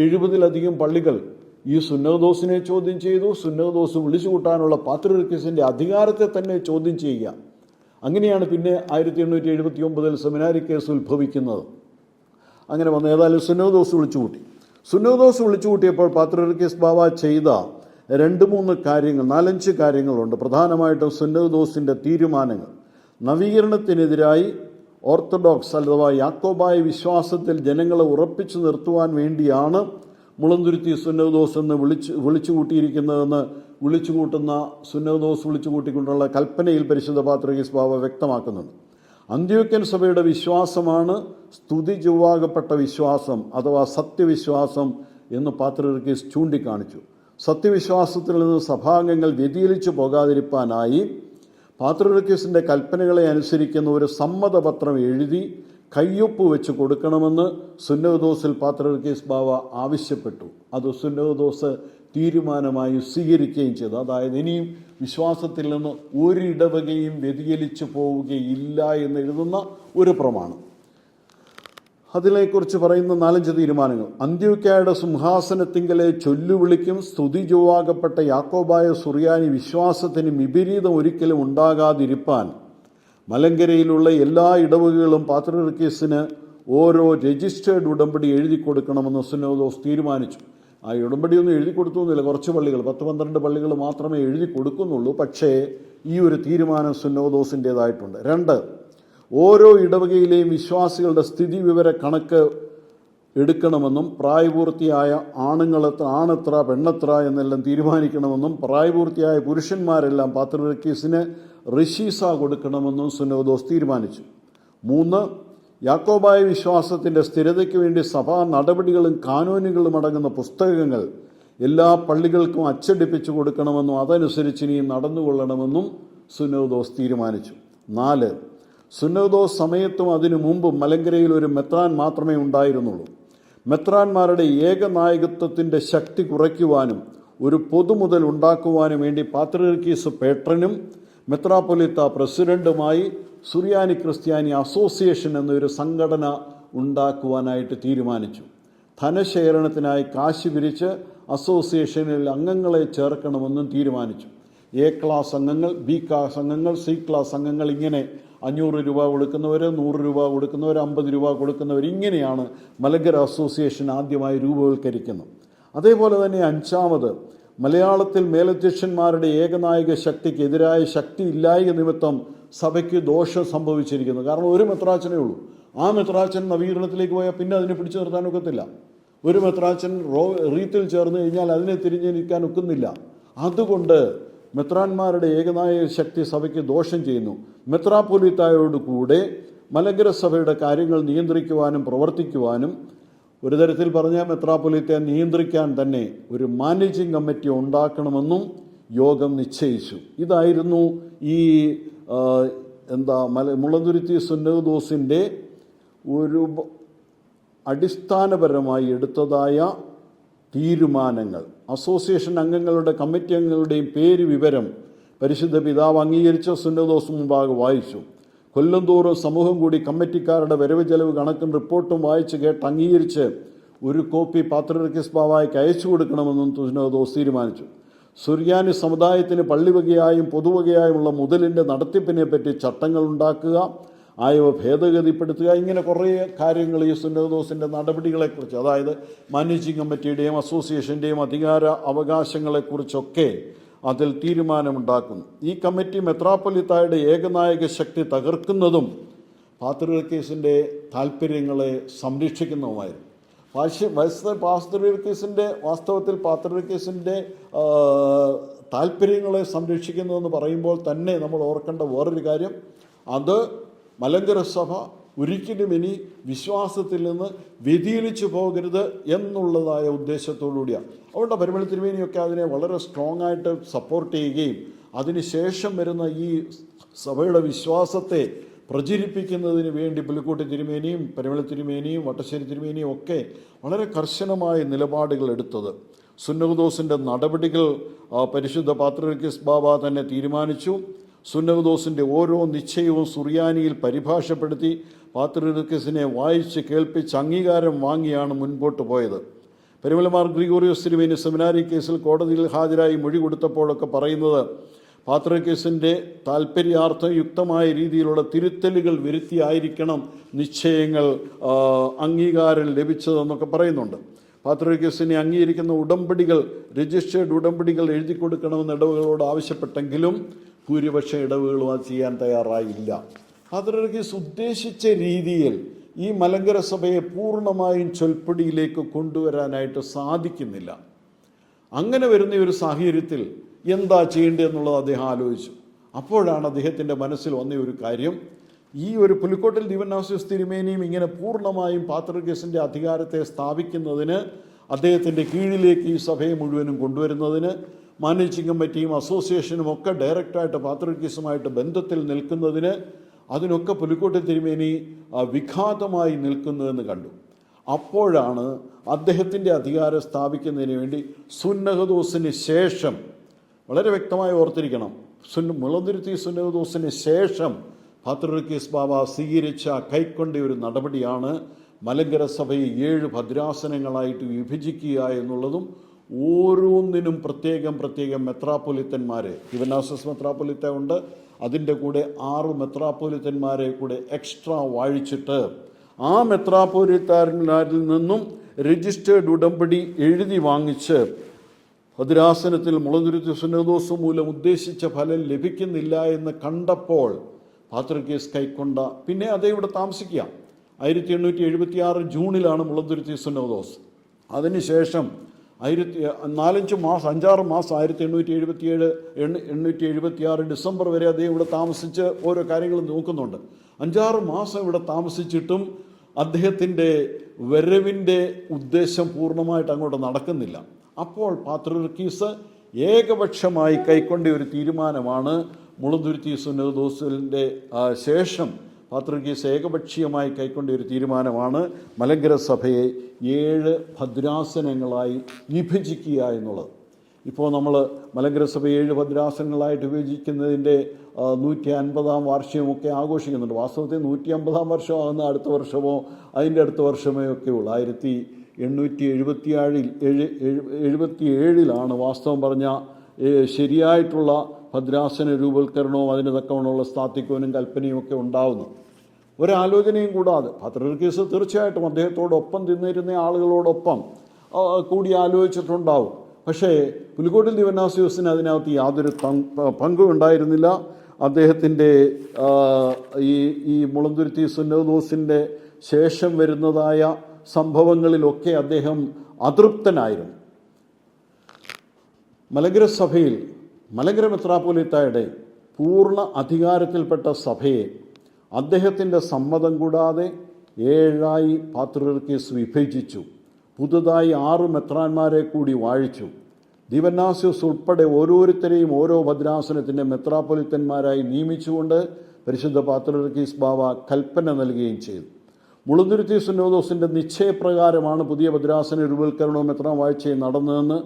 70-ലധികം പള്ളികൾ ഈ സുന്നഹദോസിനെ ചോദ്യം ചെയ്തു. സുന്നഹദോസ് വിളിച്ചു കൂട്ടാനുള്ള പാത്രിയർക്കീസിൻ്റെ അധികാരത്തെ തന്നെ ചോദ്യം ചെയ്യുക. അങ്ങനെയാണ് പിന്നെ 1879 സെമിനാരി കേസ് ഉത്ഭവിക്കുന്നത്. അങ്ങനെ വന്ന് ഏതായാലും സുന്നഹദോസ് വിളിച്ചുകൂട്ടി. സുന്നഹദോസ് വിളിച്ചുകൂട്ടിയപ്പോൾ പാത്രിയർക്കീസ് ബാവ ചെയ്ത 2-3 കാര്യങ്ങൾ, 4-5 കാര്യങ്ങളുണ്ട്. പ്രധാനമായിട്ടും സുന്നഹദോസിൻ്റെ തീരുമാനങ്ങൾ നവീകരണത്തിനെതിരായി ഓർത്തഡോക്സ് അഥവാ യാക്കോബായ വിശ്വാസത്തിൽ ജനങ്ങളെ ഉറപ്പിച്ചു നിർത്തുവാൻ വേണ്ടിയാണ് മുളന്തുരുത്തി സുന്നഹദോസ് എന്ന് വിളിച്ചുകൂട്ടിയിരിക്കുന്നതെന്ന് വിളിച്ചുകൂട്ടുന്ന സുന്നഹദോസ് വിളിച്ചുകൂട്ടിക്കൊണ്ടുള്ള കൽപ്പനയിൽ പരിശുദ്ധ പാത്രിയർക്കീസ് ബാവ വ്യക്തമാക്കുന്നുണ്ട്. അന്ത്യോക്യൻ സഭയുടെ വിശ്വാസമാണ് സ്തുതി ചൊവ്വാകപ്പെട്ട വിശ്വാസം അഥവാ സത്യവിശ്വാസം എന്ന് പാത്രിയർക്കീസ് ചൂണ്ടിക്കാണിച്ചു. സത്യവിശ്വാസത്തിൽ നിന്ന് സഭാംഗങ്ങൾ വ്യതിചലിച്ചു പോകാതിരിക്കാനായി പാത്രിയർക്കീസിൻ്റെ കൽപ്പനകളെ അനുസരിക്കുന്ന ഒരു സമ്മതപത്രം എഴുതി കയ്യൊപ്പ് വെച്ച് കൊടുക്കണമെന്ന് സുന്നഹദോസിൽ പാത്രിയർക്കീസ് ബാവ ആവശ്യപ്പെട്ടു. അത് സുന്നഹദോസ് തീരുമാനമായി സ്വീകരിക്കുകയും ചെയ്തു. അതായത് ഇനിയും വിശ്വാസത്തിൽ നിന്ന് ഒരിടവകയും വ്യതിചലിച്ചു പോവുകയില്ല എന്നെഴുതുന്ന ഒരു പ്രമാണം. അതിനെക്കുറിച്ച് പറയുന്ന 4-5 തീരുമാനങ്ങൾ. അന്ത്യോക്യയുടെ സിംഹാസനത്തിങ്കലെ ചൊല്ലുവിളിക്കും സ്തുതി ചൊവ്വാകപ്പെട്ട യാക്കോബായ സുറിയാനി വിശ്വാസത്തിന് വിപരീതം ഒരിക്കലും ഉണ്ടാകാതിരിപ്പാൻ മലങ്കരയിലുള്ള എല്ലാ ഇടവകകളും പാത്രിയർക്കീസിന് ഓരോ രജിസ്റ്റേർഡ് ഉടമ്പടി എഴുതി കൊടുക്കണമെന്ന് സുന്നഹദോസ് തീരുമാനിച്ചു. ആ ഉടമ്പടിയൊന്നും എഴുതി കൊടുത്തൊന്നുമില്ല. കുറച്ച് പള്ളികൾ, 10-12 പള്ളികൾ മാത്രമേ എഴുതി കൊടുക്കുന്നുള്ളൂ. പക്ഷേ ഈ ഒരു തീരുമാനം സുന്നഹദോസിൻ്റേതായിട്ടുണ്ട്. 2, ഓരോ ഇടവകയിലെയും വിശ്വാസികളുടെ സ്ഥിതി വിവര കണക്ക് എടുക്കണമെന്നും പ്രായപൂർത്തിയായ ആണെത്ര പെണ്ണെത്ര എന്നെല്ലാം തീരുമാനിക്കണമെന്നും പ്രായപൂർത്തിയായ പുരുഷന്മാരെല്ലാം പാത്രിയർക്കീസിന് റിഷീസ കൊടുക്കണമെന്നും സുന്നഹദോസ് തീരുമാനിച്ചു. 3, യാക്കോബായ വിശ്വാസത്തിൻ്റെ സ്ഥിരതയ്ക്ക് വേണ്ടി സഭാ നടപടികളും കാനൂനുകളും അടങ്ങുന്ന പുസ്തകങ്ങൾ എല്ലാ പള്ളികൾക്കും അച്ചടിപ്പിച്ചു കൊടുക്കണമെന്നും അതനുസരിച്ച് ഇനി നടന്നുകൊള്ളണമെന്നും സുന്നഹദോസ് തീരുമാനിച്ചു. 4, സുന്നഹദോസ് സമയത്തും അതിനു മുമ്പും മലങ്കരയിൽ ഒരു മെത്രാൻ മാത്രമേ ഉണ്ടായിരുന്നുള്ളൂ. മെത്രാന്മാരുടെ ഏകനായകത്വത്തിൻ്റെ ശക്തി കുറയ്ക്കുവാനും ഒരു പൊതുമുതൽ ഉണ്ടാക്കുവാനും വേണ്ടി പാത്രിയർക്കീസ് പേട്രനും മെത്രാപ്പൊലീത്ത പ്രസിഡന്റുമായി സുറിയാനി ക്രിസ്ത്യാനി അസോസിയേഷൻ എന്നൊരു സംഘടന ഉണ്ടാക്കുവാനായിട്ട് തീരുമാനിച്ചു. ധനശേഖരണത്തിനായി കാശ് പിരിച്ച് അസോസിയേഷനിൽ അംഗങ്ങളെ ചേർക്കണമെന്നും തീരുമാനിച്ചു. എ ക്ലാസ് അംഗങ്ങൾ, ബി ക്ലാസ് അംഗങ്ങൾ, സി ക്ലാസ് അംഗങ്ങൾ, ഇങ്ങനെ 500 രൂപ കൊടുക്കുന്നവർ, 100 രൂപ കൊടുക്കുന്നവർ, 50 രൂപ കൊടുക്കുന്നവർ, ഇങ്ങനെയാണ് മലങ്കര അസോസിയേഷൻ ആദ്യമായി രൂപവൽക്കരിക്കുന്നത്. അതേപോലെ തന്നെ 5, മലയാളത്തിൽ മേലധ്യക്ഷന്മാരുടെ ഏകനായക ശക്തിക്കെതിരായ ശക്തി ഇല്ലായ്ക നിമിത്തം സഭയ്ക്ക് ദോഷം സംഭവിച്ചിരിക്കുന്നു. കാരണം ഒരു മെത്രാച്ചനേ ഉള്ളൂ. ആ മെത്രാച്ചൻ നവീകരണത്തിലേക്ക് പോയാൽ പിന്നെ അതിനെ പിടിച്ചു നിർത്താൻ ഒക്കത്തില്ല. ഒരു മെത്രാച്ചൻ റീത്തിൽ ചേർന്ന് കഴിഞ്ഞാൽ അതിനെ തിരിഞ്ഞു നിൽക്കാൻ ഒക്കുന്നില്ല. അതുകൊണ്ട് മെത്രാന്മാരുടെ ഏകനായക ശക്തി സഭയ്ക്ക് ദോഷം ചെയ്യുന്നു. മെത്രാപ്പൊലീത്തായോടുകൂടെ മലങ്കര സഭയുടെ കാര്യങ്ങൾ നിയന്ത്രിക്കുവാനും പ്രവർത്തിക്കുവാനും, ഒരു തരത്തിൽ പറഞ്ഞാൽ മെത്രാപ്പൊലീത്തയെ നിയന്ത്രിക്കാൻ തന്നെ ഒരു മാനേജിംഗ് കമ്മിറ്റി ഉണ്ടാക്കണമെന്നും യോഗം നിശ്ചയിച്ചു. ഇതായിരുന്നു ഈ മുളന്തുരുത്തി സുന്നഹദോസിൻ്റെ ഒരു അടിസ്ഥാനപരമായി എടുത്തതായ തീരുമാനങ്ങൾ. അസോസിയേഷൻ അംഗങ്ങളുടെ, കമ്മിറ്റി അംഗങ്ങളുടെയും പേര് വിവരം പരിശുദ്ധ പിതാവ് അംഗീകരിച്ച സുന്നഹദോസ് മുമ്പാകെ വായിച്ചു. കൊല്ലം തോറും സമൂഹം കൂടി കമ്മിറ്റിക്കാരുടെ വരവ് ചെലവ് കണക്കും റിപ്പോർട്ടും വായിച്ച് കേട്ട് അംഗീകരിച്ച് ഒരു കോപ്പി പാത്രിയർക്കീസ് ബാവായ്ക്ക് അയച്ചു കൊടുക്കണമെന്നും സുന്നഹദോസ് തീരുമാനിച്ചു. സുറിയാനി സമുദായത്തിന് പള്ളിവകയായും പൊതുവകയായുമുള്ള മുതലിൻ്റെ നടത്തിപ്പിനെ പറ്റി ചട്ടങ്ങൾ ഉണ്ടാക്കുക, ആയവ ഭേദഗതിപ്പെടുത്തുക, ഇങ്ങനെ കുറേ കാര്യങ്ങൾ ഈ സുന്നഹദോസിൻ്റെ നടപടികളെക്കുറിച്ച്, അതായത് മാനേജിംഗ് കമ്മിറ്റിയുടെയും അസോസിയേഷൻ്റെയും അധികാര അവകാശങ്ങളെക്കുറിച്ചൊക്കെ അതിൽ തീരുമാനമുണ്ടാക്കുന്നു. ഈ കമ്മിറ്റി മെത്രാപ്പൊലീത്തായുടെ ഏകനായക ശക്തി തകർക്കുന്നതും പാത്രിയർക്കീസിൻ്റെ താല്പര്യങ്ങളെ സംരക്ഷിക്കുന്നതുമായിരുന്നു. വാസ്തവത്തിൽ പാത്രീർക്കീസിൻ്റെ താല്പര്യങ്ങളെ സംരക്ഷിക്കുന്നതെന്ന് പറയുമ്പോൾ തന്നെ നമ്മൾ ഓർക്കേണ്ട വേറൊരു കാര്യം, അത് മലങ്കര സഭ ഒരിക്കലും ഇനി വിശ്വാസത്തിൽ നിന്ന് വ്യതിചലിച്ചു പോകരുത് എന്നുള്ളതായ ഉദ്ദേശത്തോടുകൂടിയാണ്. അതുകൊണ്ട് പരിമള തിരുമേനിയൊക്കെ അതിനെ വളരെ സ്ട്രോങ് ആയിട്ട് സപ്പോർട്ട് ചെയ്യുകയും അതിനുശേഷം വരുന്ന ഈ സഭയുടെ വിശ്വാസത്തെ പ്രചരിപ്പിക്കുന്നതിന് വേണ്ടി പുലിക്കോട്ട് തിരുമേനിയും പരിമള തിരുമേനിയും വട്ടശ്ശേരി തിരുമേനിയും ഒക്കെ വളരെ കർശനമായ നിലപാടുകൾ എടുത്തത്. സുന്നഹദോസിൻ്റെ നടപടികൾ പരിശുദ്ധ പാത്രീർക്കീസ് ബാബ തന്നെ തീരുമാനിച്ചു. സുന്നഹദോസിൻ്റെ ഓരോ നിശ്ചയവും സുറിയാനിയിൽ പരിഭാഷപ്പെടുത്തി പാത്രീർക്കീസിനെ വായിച്ച് കേൾപ്പിച്ച് അംഗീകാരം വാങ്ങിയാണ് മുൻപോട്ട് പോയത്. പരിമളമാർ ഗ്രിഗോറിയോസ് തിരുമേനി സെമിനാരി കേസിൽ കോടതിയിൽ ഹാജരായി മൊഴി കൊടുത്തപ്പോഴൊക്കെ പറയുന്നത്, പാത്രീർക്കീസിൻ്റെ താല്പര്യാർത്ഥം യുക്തമായ രീതിയിലുള്ള തിരുത്തലുകൾ വരുത്തിയായിരിക്കണം നിശ്ചയങ്ങൾ അംഗീകാരം ലഭിച്ചതെന്നൊക്കെ പറയുന്നുണ്ട്. പാത്രീർക്കീസിനെ അംഗീകരിക്കുന്ന ഉടമ്പടികൾ, രജിസ്റ്റേർഡ് ഉടമ്പടികൾ എഴുതി കൊടുക്കണമെന്ന് ഇടവകളോട് ആവശ്യപ്പെട്ടെങ്കിലും ഭൂരിപക്ഷം ഇടവകളും അത് ചെയ്യാൻ തയ്യാറായില്ല. പാത്രീർക്കീസ് ഉദ്ദേശിച്ച രീതിയിൽ ഈ മലങ്കര സഭയെ പൂർണ്ണമായും ചൊൽപ്പടിയിലേക്ക് കൊണ്ടുവരാനായിട്ട് സാധിക്കുന്നില്ല. അങ്ങനെ വരുന്ന ഒരു സാഹചര്യത്തിൽ എന്താ ചെയ്യേണ്ടതെന്നുള്ളത് അദ്ദേഹം ആലോചിച്ചു. അപ്പോഴാണ് അദ്ദേഹത്തിൻ്റെ മനസ്സിൽ വന്ന ഒരു കാര്യം, ഈ ഒരു പുലിക്കോട്ടിൽ ദിവന്നാസ്യോസ് തിരുമേനിയും ഇങ്ങനെ പൂർണ്ണമായും പാത്രീർക്കീസിൻ്റെ അധികാരത്തെ സ്ഥാപിക്കുന്നതിന്, അദ്ദേഹത്തിൻ്റെ കീഴിലേക്ക് ഈ സഭയെ മുഴുവനും കൊണ്ടുവരുന്നതിന്, മാനേജിംഗ് കമ്മിറ്റിയും അസോസിയേഷനും ഒക്കെ ഡയറക്റ്റായിട്ട് പാത്രീർക്കീസുമായിട്ട് ബന്ധത്തിൽ നിൽക്കുന്നതിന്, അതിനൊക്കെ പുലിക്കോട്ടിൽ തിരുമേനി വിഘാതമായി നിൽക്കുന്നതെന്ന് കണ്ടു. അപ്പോഴാണ് അദ്ദേഹത്തിൻ്റെ അധികാരം സ്ഥാപിക്കുന്നതിന് വേണ്ടി സുന്നഹദോസിന് ശേഷം, വളരെ വ്യക്തമായി ഓർത്തിരിക്കണം, മുളന്തുരുത്തി സുന്നഹദോസിന് ശേഷം പാത്രീർക്കീസ് ബാബ സ്വീകരിച്ച കൈക്കൊണ്ട ഒരു നടപടിയാണ് മലങ്കര സഭയെ 7 ഭദ്രാസനങ്ങളായിട്ട് വിഭജിക്കുക എന്നുള്ളതും ഓരോന്നിനും പ്രത്യേകം മെത്രാപ്പൊലിത്തന്മാരെ, ദിവന്നാസ്യോസ് മെത്രാപ്പൊലിത്ത ഉണ്ട്, അതിൻ്റെ കൂടെ 6 മെത്രാപ്പൊലിത്തന്മാരെ കൂടെ എക്സ്ട്രാ വാഴിച്ചിട്ട് ആ മെത്രാപ്പൊലിത്തന്മാരിൽ നിന്നും രജിസ്റ്റേർഡ് ഉടമ്പടി എഴുതി വാങ്ങിച്ച് ഭദ്രാസനത്തിൽ മുളന്തുരുത്തി സുന്നഹദോസ് മൂലം ഉദ്ദേശിച്ച ഫലം ലഭിക്കുന്നില്ല എന്ന് കണ്ടപ്പോൾ പാത്രീർക്കീസ് കൈക്കൊണ്ട, പിന്നെ അതേ ഇവിടെ താമസിക്കുക. 1876 ജൂണിലാണ് മുളന്തുരുത്തി സുന്നഹദോസ്. അതിനുശേഷം 5-6 മാസം 1876 ഡിസംബർ വരെ അദ്ദേഹം ഇവിടെ താമസിച്ച് ഓരോ കാര്യങ്ങളും നോക്കുന്നുണ്ട്. 5-6 മാസം ഇവിടെ താമസിച്ചിട്ടും അദ്ദേഹത്തിൻ്റെ വരവിൻ്റെ ഉദ്ദേശം പൂർണ്ണമായിട്ട് അങ്ങോട്ട് നടക്കുന്നില്ല. അപ്പോൾ പാത്രീർക്കീസ് ഏകപക്ഷമായി കൈക്കൊണ്ട ഒരു തീരുമാനമാണ്, മുളന്തുരുത്തി സുന്നഹദോസിൻ്റെ ശേഷം പാത്രീർക്കീസ് ഏകപക്ഷീയമായി കൈക്കൊണ്ട ഒരു തീരുമാനമാണ് മലങ്കര സഭയെ 7 ഭദ്രാസനങ്ങളായി വിഭജിക്കുക എന്നുള്ളത്. ഇപ്പോൾ നമ്മൾ മലങ്കര സഭയെ 7 ഭദ്രാസനങ്ങളായിട്ട് വിഭജിക്കുന്നതിൻ്റെ 150-ാം വാർഷികമൊക്കെ ആഘോഷിക്കുന്നുണ്ട്. വാസ്തവത്തിൽ 150-ാം വർഷമാകുന്ന അടുത്ത വർഷമോ അതിൻ്റെ അടുത്ത വർഷമോ ഒക്കെ ഉള്ളൂ. 1877 വാസ്തവം പറഞ്ഞ ശരിയായിട്ടുള്ള ഭദ്രാസന രൂപവൽക്കരണവും അതിന് തക്കവണ്ണമുള്ള സ്ഥാത്തിക്കോനും കൽപ്പനയും ഒക്കെ ഉണ്ടാവുന്നു. ഒരാലോചനയും കൂടാതെ പാത്രീർക്കീസ് തീർച്ചയായിട്ടും അദ്ദേഹത്തോടൊപ്പം തിന്നിരുന്ന ആളുകളോടൊപ്പം കൂടി ആലോചിച്ചിട്ടുണ്ടാവും. പക്ഷേ പുലിക്കോട്ടിൽ ദിവന്നാസ്യോസിന് അതിനകത്ത് യാതൊരു പങ്കും ഉണ്ടായിരുന്നില്ല. അദ്ദേഹത്തിൻ്റെ ഈ മുളന്തുരുത്തി സുന്നഹദോസിൻ്റെ ശേഷം വരുന്നതായ സംഭവങ്ങളിലൊക്കെ അദ്ദേഹം അതൃപ്തനായിരുന്നു. മലങ്കര സഭയിൽ മലങ്കര മെത്രാപ്പൊലീത്തായുടെ പൂർണ്ണ അധികാരത്തിൽപ്പെട്ട സഭയെ അദ്ദേഹത്തിൻ്റെ സമ്മതം കൂടാതെ 7 പാത്രീർക്കീസ് വിഭജിച്ചു. പുതുതായി 6 മെത്രാന്മാരെ കൂടി വാഴിച്ചു. ദിവന്നാസ്യോസ് ഉൾപ്പെടെ ഓരോരുത്തരെയും ഓരോ ഭദ്രാസനത്തിൻ്റെ മെത്രാപ്പൊലിത്തന്മാരായി നിയമിച്ചുകൊണ്ട് പരിശുദ്ധ പാത്രീർക്കീസ് ബാവ കൽപ്പന നൽകുകയും ചെയ്തു. മുളന്തുരുത്തി സുന്നഹദോസിൻ്റെ നിശ്ചയപ്രകാരമാണ് പുതിയ ഭദ്രാസന രൂപവൽക്കരണവും മെത്രാൻ വാഴ്ചയും നടന്നതെന്ന്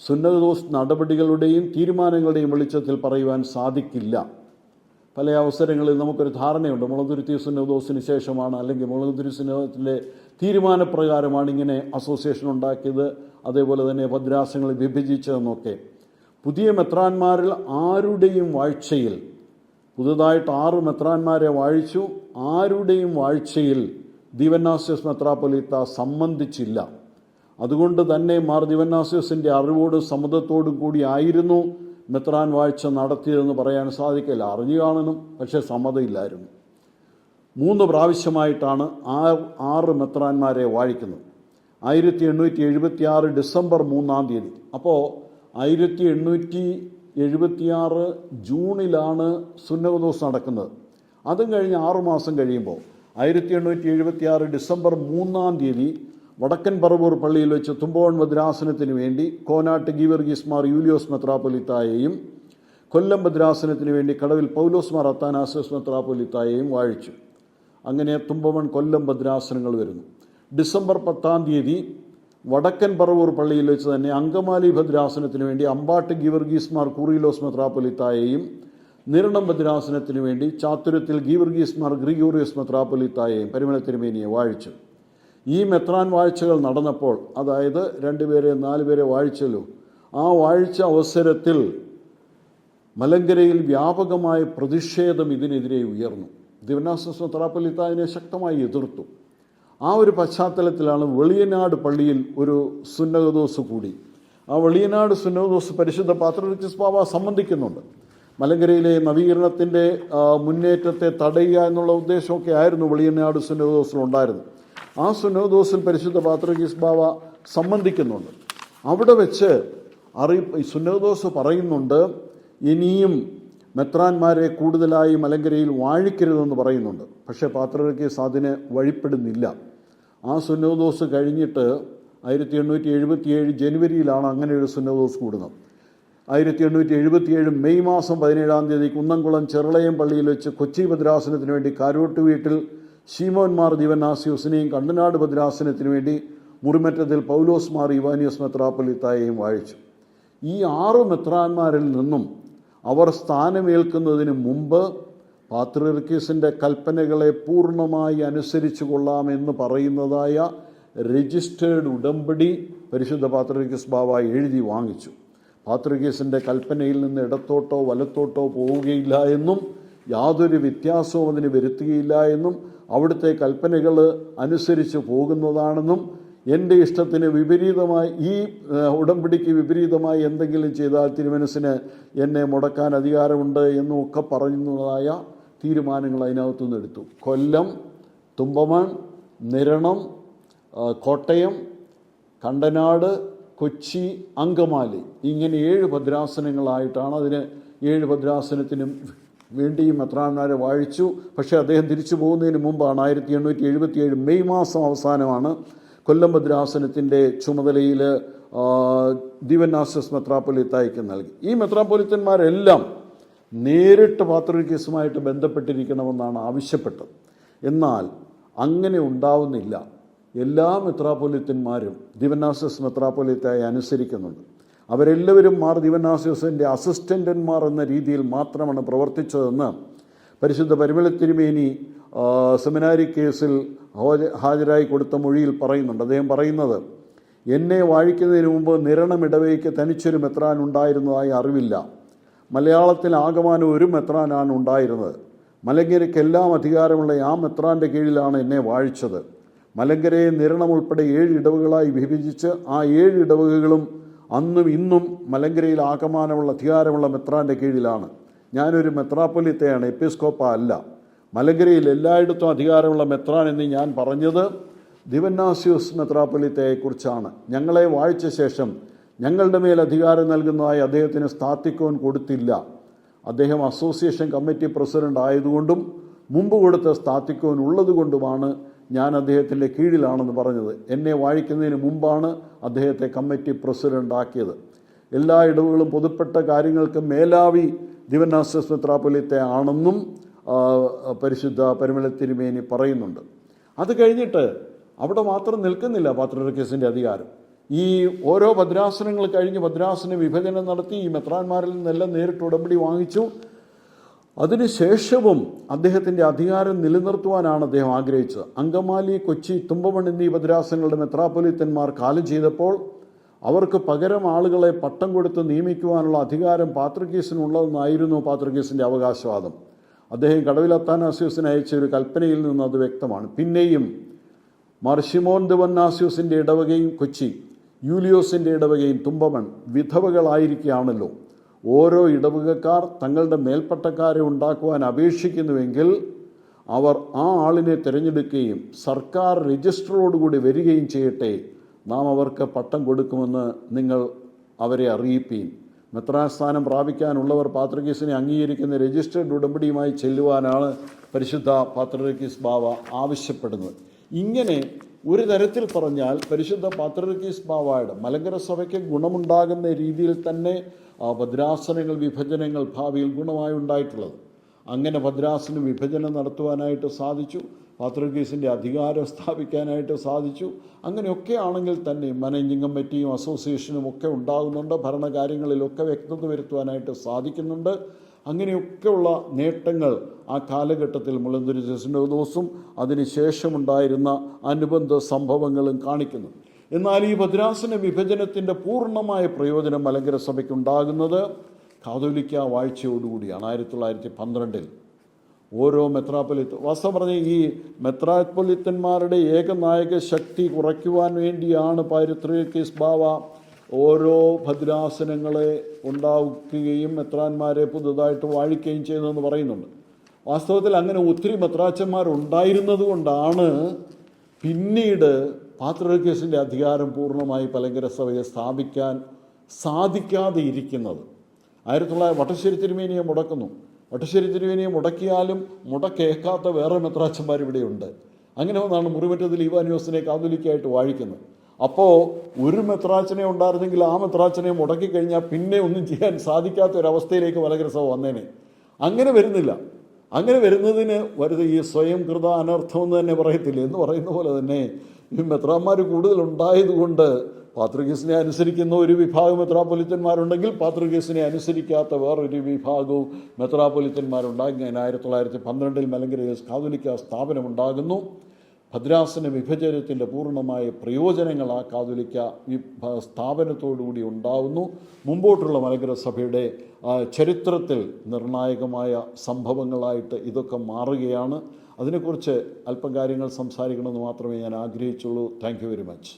സുന്നഹദോസ് നടപടികളുടെയും തീരുമാനങ്ങളുടെയും വെളിച്ചത്തിൽ പറയുവാൻ സാധിക്കില്ല. പല അവസരങ്ങളിൽ നമുക്കൊരു ധാരണയുണ്ട്, മുളന്തുരുത്തി സുന്നഹദോസിന് ശേഷമാണ്, അല്ലെങ്കിൽ മുളന്തുരുത്തി സുന്നഹദോസിൻ്റെ തീരുമാനപ്രകാരമാണ് ഇങ്ങനെ അസോസിയേഷൻ ഉണ്ടാക്കിയത്, അതേപോലെ തന്നെ ഭദ്രാസനങ്ങൾ വിഭജിച്ചതെന്നൊക്കെ. പുതിയ മെത്രാന്മാരിൽ ആരുടെയും വാഴ്ചയിൽ, പുതുതായിട്ട് 6 മെത്രാന്മാരെ വാഴിച്ചു, ആരുടെയും വാഴ്ചയിൽ ദിവന്നാസ്യോസ് മെത്രാപ്പൊലീത്ത സംബന്ധിച്ചില്ല. അതുകൊണ്ട് തന്നെ മാർ ദിവന്നാസ്യോസിൻ്റെ അറിവോടും സമ്മതത്തോടും കൂടി ആയിരുന്നു മെത്രാൻ വാഴ്ച നടത്തിയതെന്ന് പറയാൻ സാധിക്കില്ല. അറിഞ്ഞു കാണണം, പക്ഷേ സമ്മതമില്ലായിരുന്നു. 3 പ്രാവശ്യമായിട്ടാണ് 6 മെത്രാന്മാരെ വാഴിക്കുന്നത്. 1876 ഡിസംബർ 3 അപ്പോൾ 1876 ജൂണിലാണ് സുന്നഹദോസ് നടക്കുന്നത്. അതും കഴിഞ്ഞ് 6 മാസം കഴിയുമ്പോൾ 1876 ഡിസംബർ 3 വടക്കൻ പറവൂർ പള്ളിയിൽ വെച്ച് തുമ്പോൺ ഭദ്രാസനത്തിന് വേണ്ടി കോനാട്ട് ഗീവർഗീസ് മാർ യൂലിയോസ് മെത്രാപ്പൊലിത്തായെയും കൊല്ലം ഭദ്രാസനത്തിന് വേണ്ടി കടവിൽ പൗലോസ് മാർ അത്താനാസിയോസ് മെത്രാപ്പൊലിത്തായെയും വാഴിച്ചു. അങ്ങനെ തുമ്പമൺ കൊല്ലം ഭദ്രാസനങ്ങൾ വരുന്നു. ഡിസംബർ 10 വടക്കൻ പറവൂർ പള്ളിയിൽ വെച്ച് തന്നെ അങ്കമാലി ഭദ്രാസനത്തിന് വേണ്ടി അമ്പാട്ട് ഗീവർഗീസ് മാർ കൂറിലോസ് മെത്രാപ്പൊലിത്തായെയും നിരണം ഭദ്രാസനത്തിന് വേണ്ടി ചാത്തുരത്തിൽ ഗീവർഗീസ് മാർ ഗ്രിഗോറിയോസ് മെത്രാപ്പൊലിത്തായെയും പരിമള തിരുമേനിയെ വാഴിച്ചു. ഈ മെത്രാൻ വാഴ്ചകൾ നടന്നപ്പോൾ, അതായത് 2 പേരെ 4 പേരെ വാഴിച്ചല്ലോ, ആ വാഴ്ച അവസരത്തിൽ മലങ്കരയിൽ വ്യാപകമായ പ്രതിഷേധം ഇതിനെതിരെ ഉയർന്നു. ദിവനാസിയോസ് മെത്രാപ്പൊലിത്തായെ ശക്തമായി എതിർത്തു. ആ ഒരു പശ്ചാത്തലത്തിലാണ് വെളിയനാട് പള്ളിയിൽ ഒരു സുന്നഹദോസ് കൂടി. ആ വെളിയനാട് സുന്നഹദോസ് പരിശുദ്ധ പാത്രിയർക്കീസ് ബാവ സംബന്ധിക്കുന്നുണ്ട്. മലങ്കരയിലെ നവീകരണത്തിൻ്റെ മുന്നേറ്റത്തെ തടയുക എന്നുള്ള ഉദ്ദേശമൊക്കെ ആയിരുന്നു വെളിയനാട് സുന്നഹദോസിലുണ്ടായിരുന്നത്. ആ സുന്നഹദോസിൽ പരിശുദ്ധ പാത്രിയർക്കീസ് ബാവ സംബന്ധിക്കുന്നുണ്ട്. അവിടെ വെച്ച് സുന്നഹദോസ് പറയുന്നുണ്ട്, ഇനിയും മെത്രാന്മാരെ കൂടുതലായി മലങ്കരയിൽ വാഴിക്കരുതെന്ന് പറയുന്നുണ്ട്. പക്ഷേ പാത്രിയർക്കീസ് അതിന് വഴിപ്പെടുന്നില്ല. ആ സുന്നഹദോസ് കഴിഞ്ഞിട്ട് 1877 ജനുവരിയിലാണ് അങ്ങനെ ഒരു സുന്നഹദോസ് കൂടുന്നത്. 1877 മെയ് മാസം 17 കുന്നംകുളം ചെറുളയം പള്ളിയിൽ വെച്ച് കൊച്ചി ഭദ്രാസനത്തിന് വേണ്ടി കാരോട്ട് വീട്ടിൽ ശീമോൻ മാർ ദിവനാസിയോസിനെയും കണ്ടനാട് ഭദ്രാസനത്തിന് വേണ്ടി മുറിമറ്റത്തിൽ പൗലോസ് മാർ ഇവാനിയോസ് മെത്രാപ്പൊലിത്തായെയും വാഴിച്ചു. ഈ 6 മെത്രാന്മാരിൽ നിന്നും അവർ സ്ഥാനമേൽക്കുന്നതിന് മുമ്പ് പാത്രിയർക്കീസിൻ്റെ കൽപ്പനകളെ പൂർണ്ണമായി അനുസരിച്ചു കൊള്ളാമെന്ന് പറയുന്നതായ രജിസ്റ്റേർഡ് ഉടമ്പടി പരിശുദ്ധ പാത്രിയർക്കീസ് ബാവ എഴുതി വാങ്ങിച്ചു. പാത്രിയർക്കീസിൻ്റെ കൽപ്പനയിൽ നിന്ന് ഇടത്തോട്ടോ വലത്തോട്ടോ പോവുകയില്ല എന്നും യാതൊരു വ്യത്യാസവും അതിന് വരുത്തുകയില്ല എന്നും അവിടുത്തെ കൽപ്പനകൾ അനുസരിച്ച് പോകുന്നതാണെന്നും എൻ്റെ ഇഷ്ടത്തിന് വിപരീതമായി, ഈ ഉടമ്പടിക്ക് വിപരീതമായി എന്തെങ്കിലും ചെയ്താൽ തിരുമനസ്സിന് എന്നെ മുടക്കാൻ അധികാരമുണ്ട് എന്നും ഒക്കെ പറയുന്നതായ തീരുമാനങ്ങൾ അതിനകത്തുനിന്ന് എടുത്തു. കൊല്ലം, തുമ്പമൺ, നിരണം, കോട്ടയം, കണ്ടനാട്, കൊച്ചി, അങ്കമാലി, ഇങ്ങനെ 7 ഭദ്രാസനങ്ങളായിട്ടാണ്. അതിന് 7 ഭദ്രാസനത്തിനും വേണ്ടിയും മെത്രാന്മാരെ വാഴിച്ചു. പക്ഷേ അദ്ദേഹം തിരിച്ചു പോകുന്നതിന് മുമ്പാണ് 1877 മെയ് മാസം അവസാനമാണ് കൊല്ലം ഭദ്രാസനത്തിൻ്റെ ചുമതലയിൽ ദിവനാസിയോസ് മെത്രാപ്പൊലിത്തായ്ക്ക് നൽകി. ഈ മെത്രാപ്പൊലിത്തന്മാരെല്ലാം നേരിട്ട് പാത്രിയർക്കീസുമായിട്ട് ബന്ധപ്പെട്ടിരിക്കണമെന്നാണ് ആവശ്യപ്പെട്ടത്. എന്നാൽ അങ്ങനെ ഉണ്ടാവുന്നില്ല. എല്ലാ മെത്രാപ്പൊലിത്തന്മാരും ദിവനാസിയോസ് മെത്രാപ്പൊലിത്തായെ അനുസരിക്കുന്നുണ്ട്. അവരെല്ലാവരും മാർ ദിവനാസിയോസിൻ്റെ അസിസ്റ്റൻ്റന്മാർ എന്ന രീതിയിൽ മാത്രമാണ് പ്രവർത്തിച്ചതെന്ന് പരിശുദ്ധ പരിമള തിരുമേനി സെമിനാരി കേസിൽ ഹാജരായി കൊടുത്ത മൊഴിയിൽ പറയുന്നുണ്ട്. അദ്ദേഹം പറയുന്നത്, എന്നെ വാഴിക്കുന്നതിന് മുമ്പ് നിരണം ഇടവയ്ക്ക് തനിച്ചൊരു മെത്രാൻ ഉണ്ടായിരുന്നതായി അറിവില്ല. മലയാളത്തിൽ ആകമാനം ഒരു മെത്രാനാണ് ഉണ്ടായിരുന്നത്. മലങ്കരയ്ക്കെല്ലാം അധികാരമുള്ള ആ മെത്രാൻ്റെ കീഴിലാണ് എന്നെ വാഴിച്ചത്. മലങ്കരയെ നിരണം ഉൾപ്പെടെ 7 ഇടവകളായി വിഭജിച്ച് ആ 7 ഇടവകകളും അന്നും ഇന്നും മലങ്കരയിൽ ആകമാനമുള്ള അധികാരമുള്ള മെത്രാൻ്റെ കീഴിലാണ്. ഞാനൊരു മെത്രാപ്പൊലിത്തയാണ്, എപ്പിസ്കോപ്പ അല്ല. മലങ്കരയിൽ എല്ലായിടത്തും അധികാരമുള്ള മെത്രാൻ എന്ന് ഞാൻ പറഞ്ഞത് ദിവനാസിയോസ് മെത്രാപ്പൊലിത്തയെക്കുറിച്ചാണ്. ഞങ്ങളെ വാഴിച്ച ശേഷം ഞങ്ങളുടെ മേൽ അധികാരം നൽകുന്നതായി അദ്ദേഹത്തിന് സ്ഥാത്തിക്കോൻ കൊടുത്തില്ല. അദ്ദേഹം അസോസിയേഷൻ കമ്മിറ്റി പ്രസിഡന്റ് ആയതുകൊണ്ടും മുമ്പ് കൊടുത്ത സ്ഥാത്തിക്കോൻ ഉള്ളതുകൊണ്ടുമാണ് ഞാൻ അദ്ദേഹത്തിൻ്റെ കീഴിലാണെന്ന് പറഞ്ഞത്. എന്നെ വാഴിക്കുന്നതിന് മുമ്പാണ് അദ്ദേഹത്തെ കമ്മിറ്റി പ്രസിഡന്റ് ആക്കിയത്. എല്ലാ ഇടവുകളും പൊതുപ്പെട്ട കാര്യങ്ങൾക്ക് മേലാവി ദിവനാസിയോസ് മെത്രാപ്പൊലിത്ത ആണെന്നും പരിശുദ്ധ പരിമള തിരുമേനി പറയുന്നുണ്ട്. അത് കഴിഞ്ഞിട്ട് അവിടെ മാത്രം നിൽക്കുന്നില്ല പാത്രിയർക്കീസിൻ്റെ അധികാരം. ഈ ഓരോ ഭദ്രാസനങ്ങൾ കഴിഞ്ഞ് ഭദ്രാസന വിഭജനം നടത്തി ഈ മെത്രാന്മാരിൽ നിന്നെല്ലാം നേരിട്ട് ഉടമ്പടി വാങ്ങിച്ചു. അതിനുശേഷവും അദ്ദേഹത്തിൻ്റെ അധികാരം നിലനിർത്തുവാനാണ് അദ്ദേഹം ആഗ്രഹിച്ചത്. അങ്കമാലി, കൊച്ചി, തുമ്പമൺ എന്നീ ഭദ്രാസനങ്ങളുടെ മെത്രാപ്പൊലിത്തന്മാർ കാലം ചെയ്തപ്പോൾ അവർക്ക് പകരം ആളുകളെ പട്ടം കൊടുത്ത് നിയമിക്കുവാനുള്ള അധികാരം പാത്രിയർക്കീസിനുള്ളതെന്നായിരുന്നു പാത്രിയർക്കീസിൻ്റെ അവകാശവാദം. അദ്ദേഹം കടവിൽ അത്താനാസിയോസിന് അയച്ച ഒരു കൽപ്പനയിൽ നിന്ന് അത് വ്യക്തമാണ്. പിന്നെയും മാർ ശിമോൻ ദിവന്നാസിയോസിൻ്റെ ഇടവകയും കൊച്ചി, യൂലിയോസിൻ്റെ ഇടവകയും തുമ്പമൺ വിധവകളായിരിക്കുകയാണല്ലോ. ഓരോ ഇടവകക്കാർ തങ്ങളുടെ മേൽപ്പട്ടക്കാരെ ഉണ്ടാക്കുവാൻ അപേക്ഷിക്കുന്നുവെങ്കിൽ അവർ ആ ആളിനെ തിരഞ്ഞെടുക്കുകയും സർക്കാർ രജിസ്റ്ററോടുകൂടി വരികയും ചെയ്യട്ടെ. നാം അവർക്ക് പട്ടം കൊടുക്കുമെന്ന് നിങ്ങൾ അവരെ അറിയിപ്പീൻ. മെത്രാൻ സ്ഥാനം പ്രാപിക്കാനുള്ളവർ പാത്രികീസിനെ അംഗീകരിക്കുന്ന രജിസ്റ്റേർഡ് ഉടമ്പടിയുമായി ചെല്ലുവാനാണ് പരിശുദ്ധ പാത്രികീസ് ബാവ ആവശ്യപ്പെടുന്നത്. ഇങ്ങനെ ഒരു തരത്തിൽ പറഞ്ഞാൽ പരിശുദ്ധ പാത്രികീസ് ബാവയുടെ മലങ്കര സഭയ്ക്ക് ഗുണമുണ്ടാകുന്ന രീതിയിൽ തന്നെ ഭദ്രാസനങ്ങൾ വിഭജനങ്ങൾ ഭാവിയിൽ ഗുണമായി ഉണ്ടായിട്ടുള്ളത്. അങ്ങനെ ഭദ്രാസന വിഭജനം നടത്തുവാനായിട്ട് സാധിച്ചു, പാത്രികീസിൻ്റെ അധികാരം സ്ഥാപിക്കാനായിട്ട് സാധിച്ചു. അങ്ങനെയൊക്കെ ആണെങ്കിൽ തന്നെ മാനേജിംഗ് കമ്മിറ്റിയും അസോസിയേഷനും ഒക്കെ ഉണ്ടാകുന്നുണ്ട്, ഭരണകാര്യങ്ങളിലൊക്കെ വ്യക്തത വരുത്തുവാനായിട്ട് സാധിക്കുന്നുണ്ട്. അങ്ങനെയൊക്കെയുള്ള നേട്ടങ്ങൾ ആ കാലഘട്ടത്തിൽ മുളന്തുരുത്തി സിനോദോസും അതിനുശേഷമുണ്ടായിരുന്ന അനുബന്ധ സംഭവങ്ങളും കാണിക്കുന്നു. എന്നാൽ ഈ ഭദ്രാസന വിഭജനത്തിൻ്റെ പൂർണ്ണമായ പ്രയോജനം മലങ്കര സഭയ്ക്കുണ്ടാകുന്നത് കാതോലിക്ക വാഴ്ചയോടുകൂടിയാണ്. 1912 ഓരോ വാസ്തവം പറഞ്ഞ ഈ മെത്രാപ്പൊലിത്തന്മാരുടെ ഏകനായക ശക്തി കുറയ്ക്കുവാൻ വേണ്ടിയാണ് പാത്രികീസ് ബാവ ഓരോ ഭദ്രാസനങ്ങളെ ഉണ്ടാക്കുകയും മെത്രാന്മാരെ പുതുതായിട്ട് വാഴിക്കുകയും ചെയ്തതെന്ന് പറയുന്നുണ്ട്. വാസ്തവത്തിൽ അങ്ങനെ ഒത്തിരി മെത്രാച്ചന്മാരുണ്ടായിരുന്നത് കൊണ്ടാണ് പിന്നീട് പാത്രികീസിൻ്റെ അധികാരം പൂർണ്ണമായി മലങ്കര സഭയെ സ്ഥാപിക്കാൻ സാധിക്കാതെ ഇരിക്കുന്നത്. വട്ടശ്ശേരി തിരുമേനിയെ മുടക്കുന്നു. വട്ടശ്ശേരി തിരുമേനിയെ മുടക്കിയാലും മുടക്കേക്കാത്ത വേറെ മെത്രാച്ചന്മാർ ഇവിടെയുണ്ട്. അങ്ങനെ ഒന്നാണ് മുറിമറ്റത്തിൽ ഈവാനിയോസിനെ കാതോലിക്കായിട്ട് വാഴിക്കുന്നത്. അപ്പോൾ ഒരു മെത്രാച്ചനെ ഉണ്ടായിരുന്നെങ്കിൽ ആ മെത്രാച്ചനെ മുടക്കിക്കഴിഞ്ഞാൽ പിന്നെ ഒന്നും ചെയ്യാൻ സാധിക്കാത്ത ഒരവസ്ഥയിലേക്ക് മലങ്കര സഭ വന്നേനെ. അങ്ങനെ വരുന്നില്ല. അങ്ങനെ വരുന്നതിന് ഈ സ്വയം കൃത അനർത്ഥം എന്ന് തന്നെ പറയത്തില്ല എന്ന് പറയുന്ന പോലെ തന്നെ ഈ മെത്രാന്മാർ കൂടുതലുണ്ടായതുകൊണ്ട് പാത്രികീസിനെ അനുസരിക്കുന്ന ഒരു വിഭാഗം മെത്രാപ്പൊലിത്തന്മാരുണ്ടെങ്കിൽ പാത്രികീസിനെ അനുസരിക്കാത്ത വേറൊരു വിഭാഗവും മെത്രാപ്പൊലിത്തന്മാരുണ്ടാകും. 1912 മലങ്കര കാതോലിക്ക സ്ഥാപനമുണ്ടാകുന്നു. ഭദ്രാസന വിഭജനത്തിൻ്റെ പൂർണ്ണമായ പ്രയോജനങ്ങൾ ആ കാതോലിക്ക സ്ഥാപനത്തോടുകൂടി ഉണ്ടാകുന്നു. മുമ്പോട്ടുള്ള മലങ്കര സഭയുടെ ചരിത്രത്തിൽ നിർണായകമായ സംഭവങ്ങളായിട്ട് ഇതൊക്കെ മാറുകയാണ്. അതിനെക്കുറിച്ച് അല്പം കാര്യങ്ങൾ സംസാരിക്കണമെന്ന് മാത്രമേ ഞാൻ ആഗ്രഹിച്ചുള്ളൂ. Thank you very much.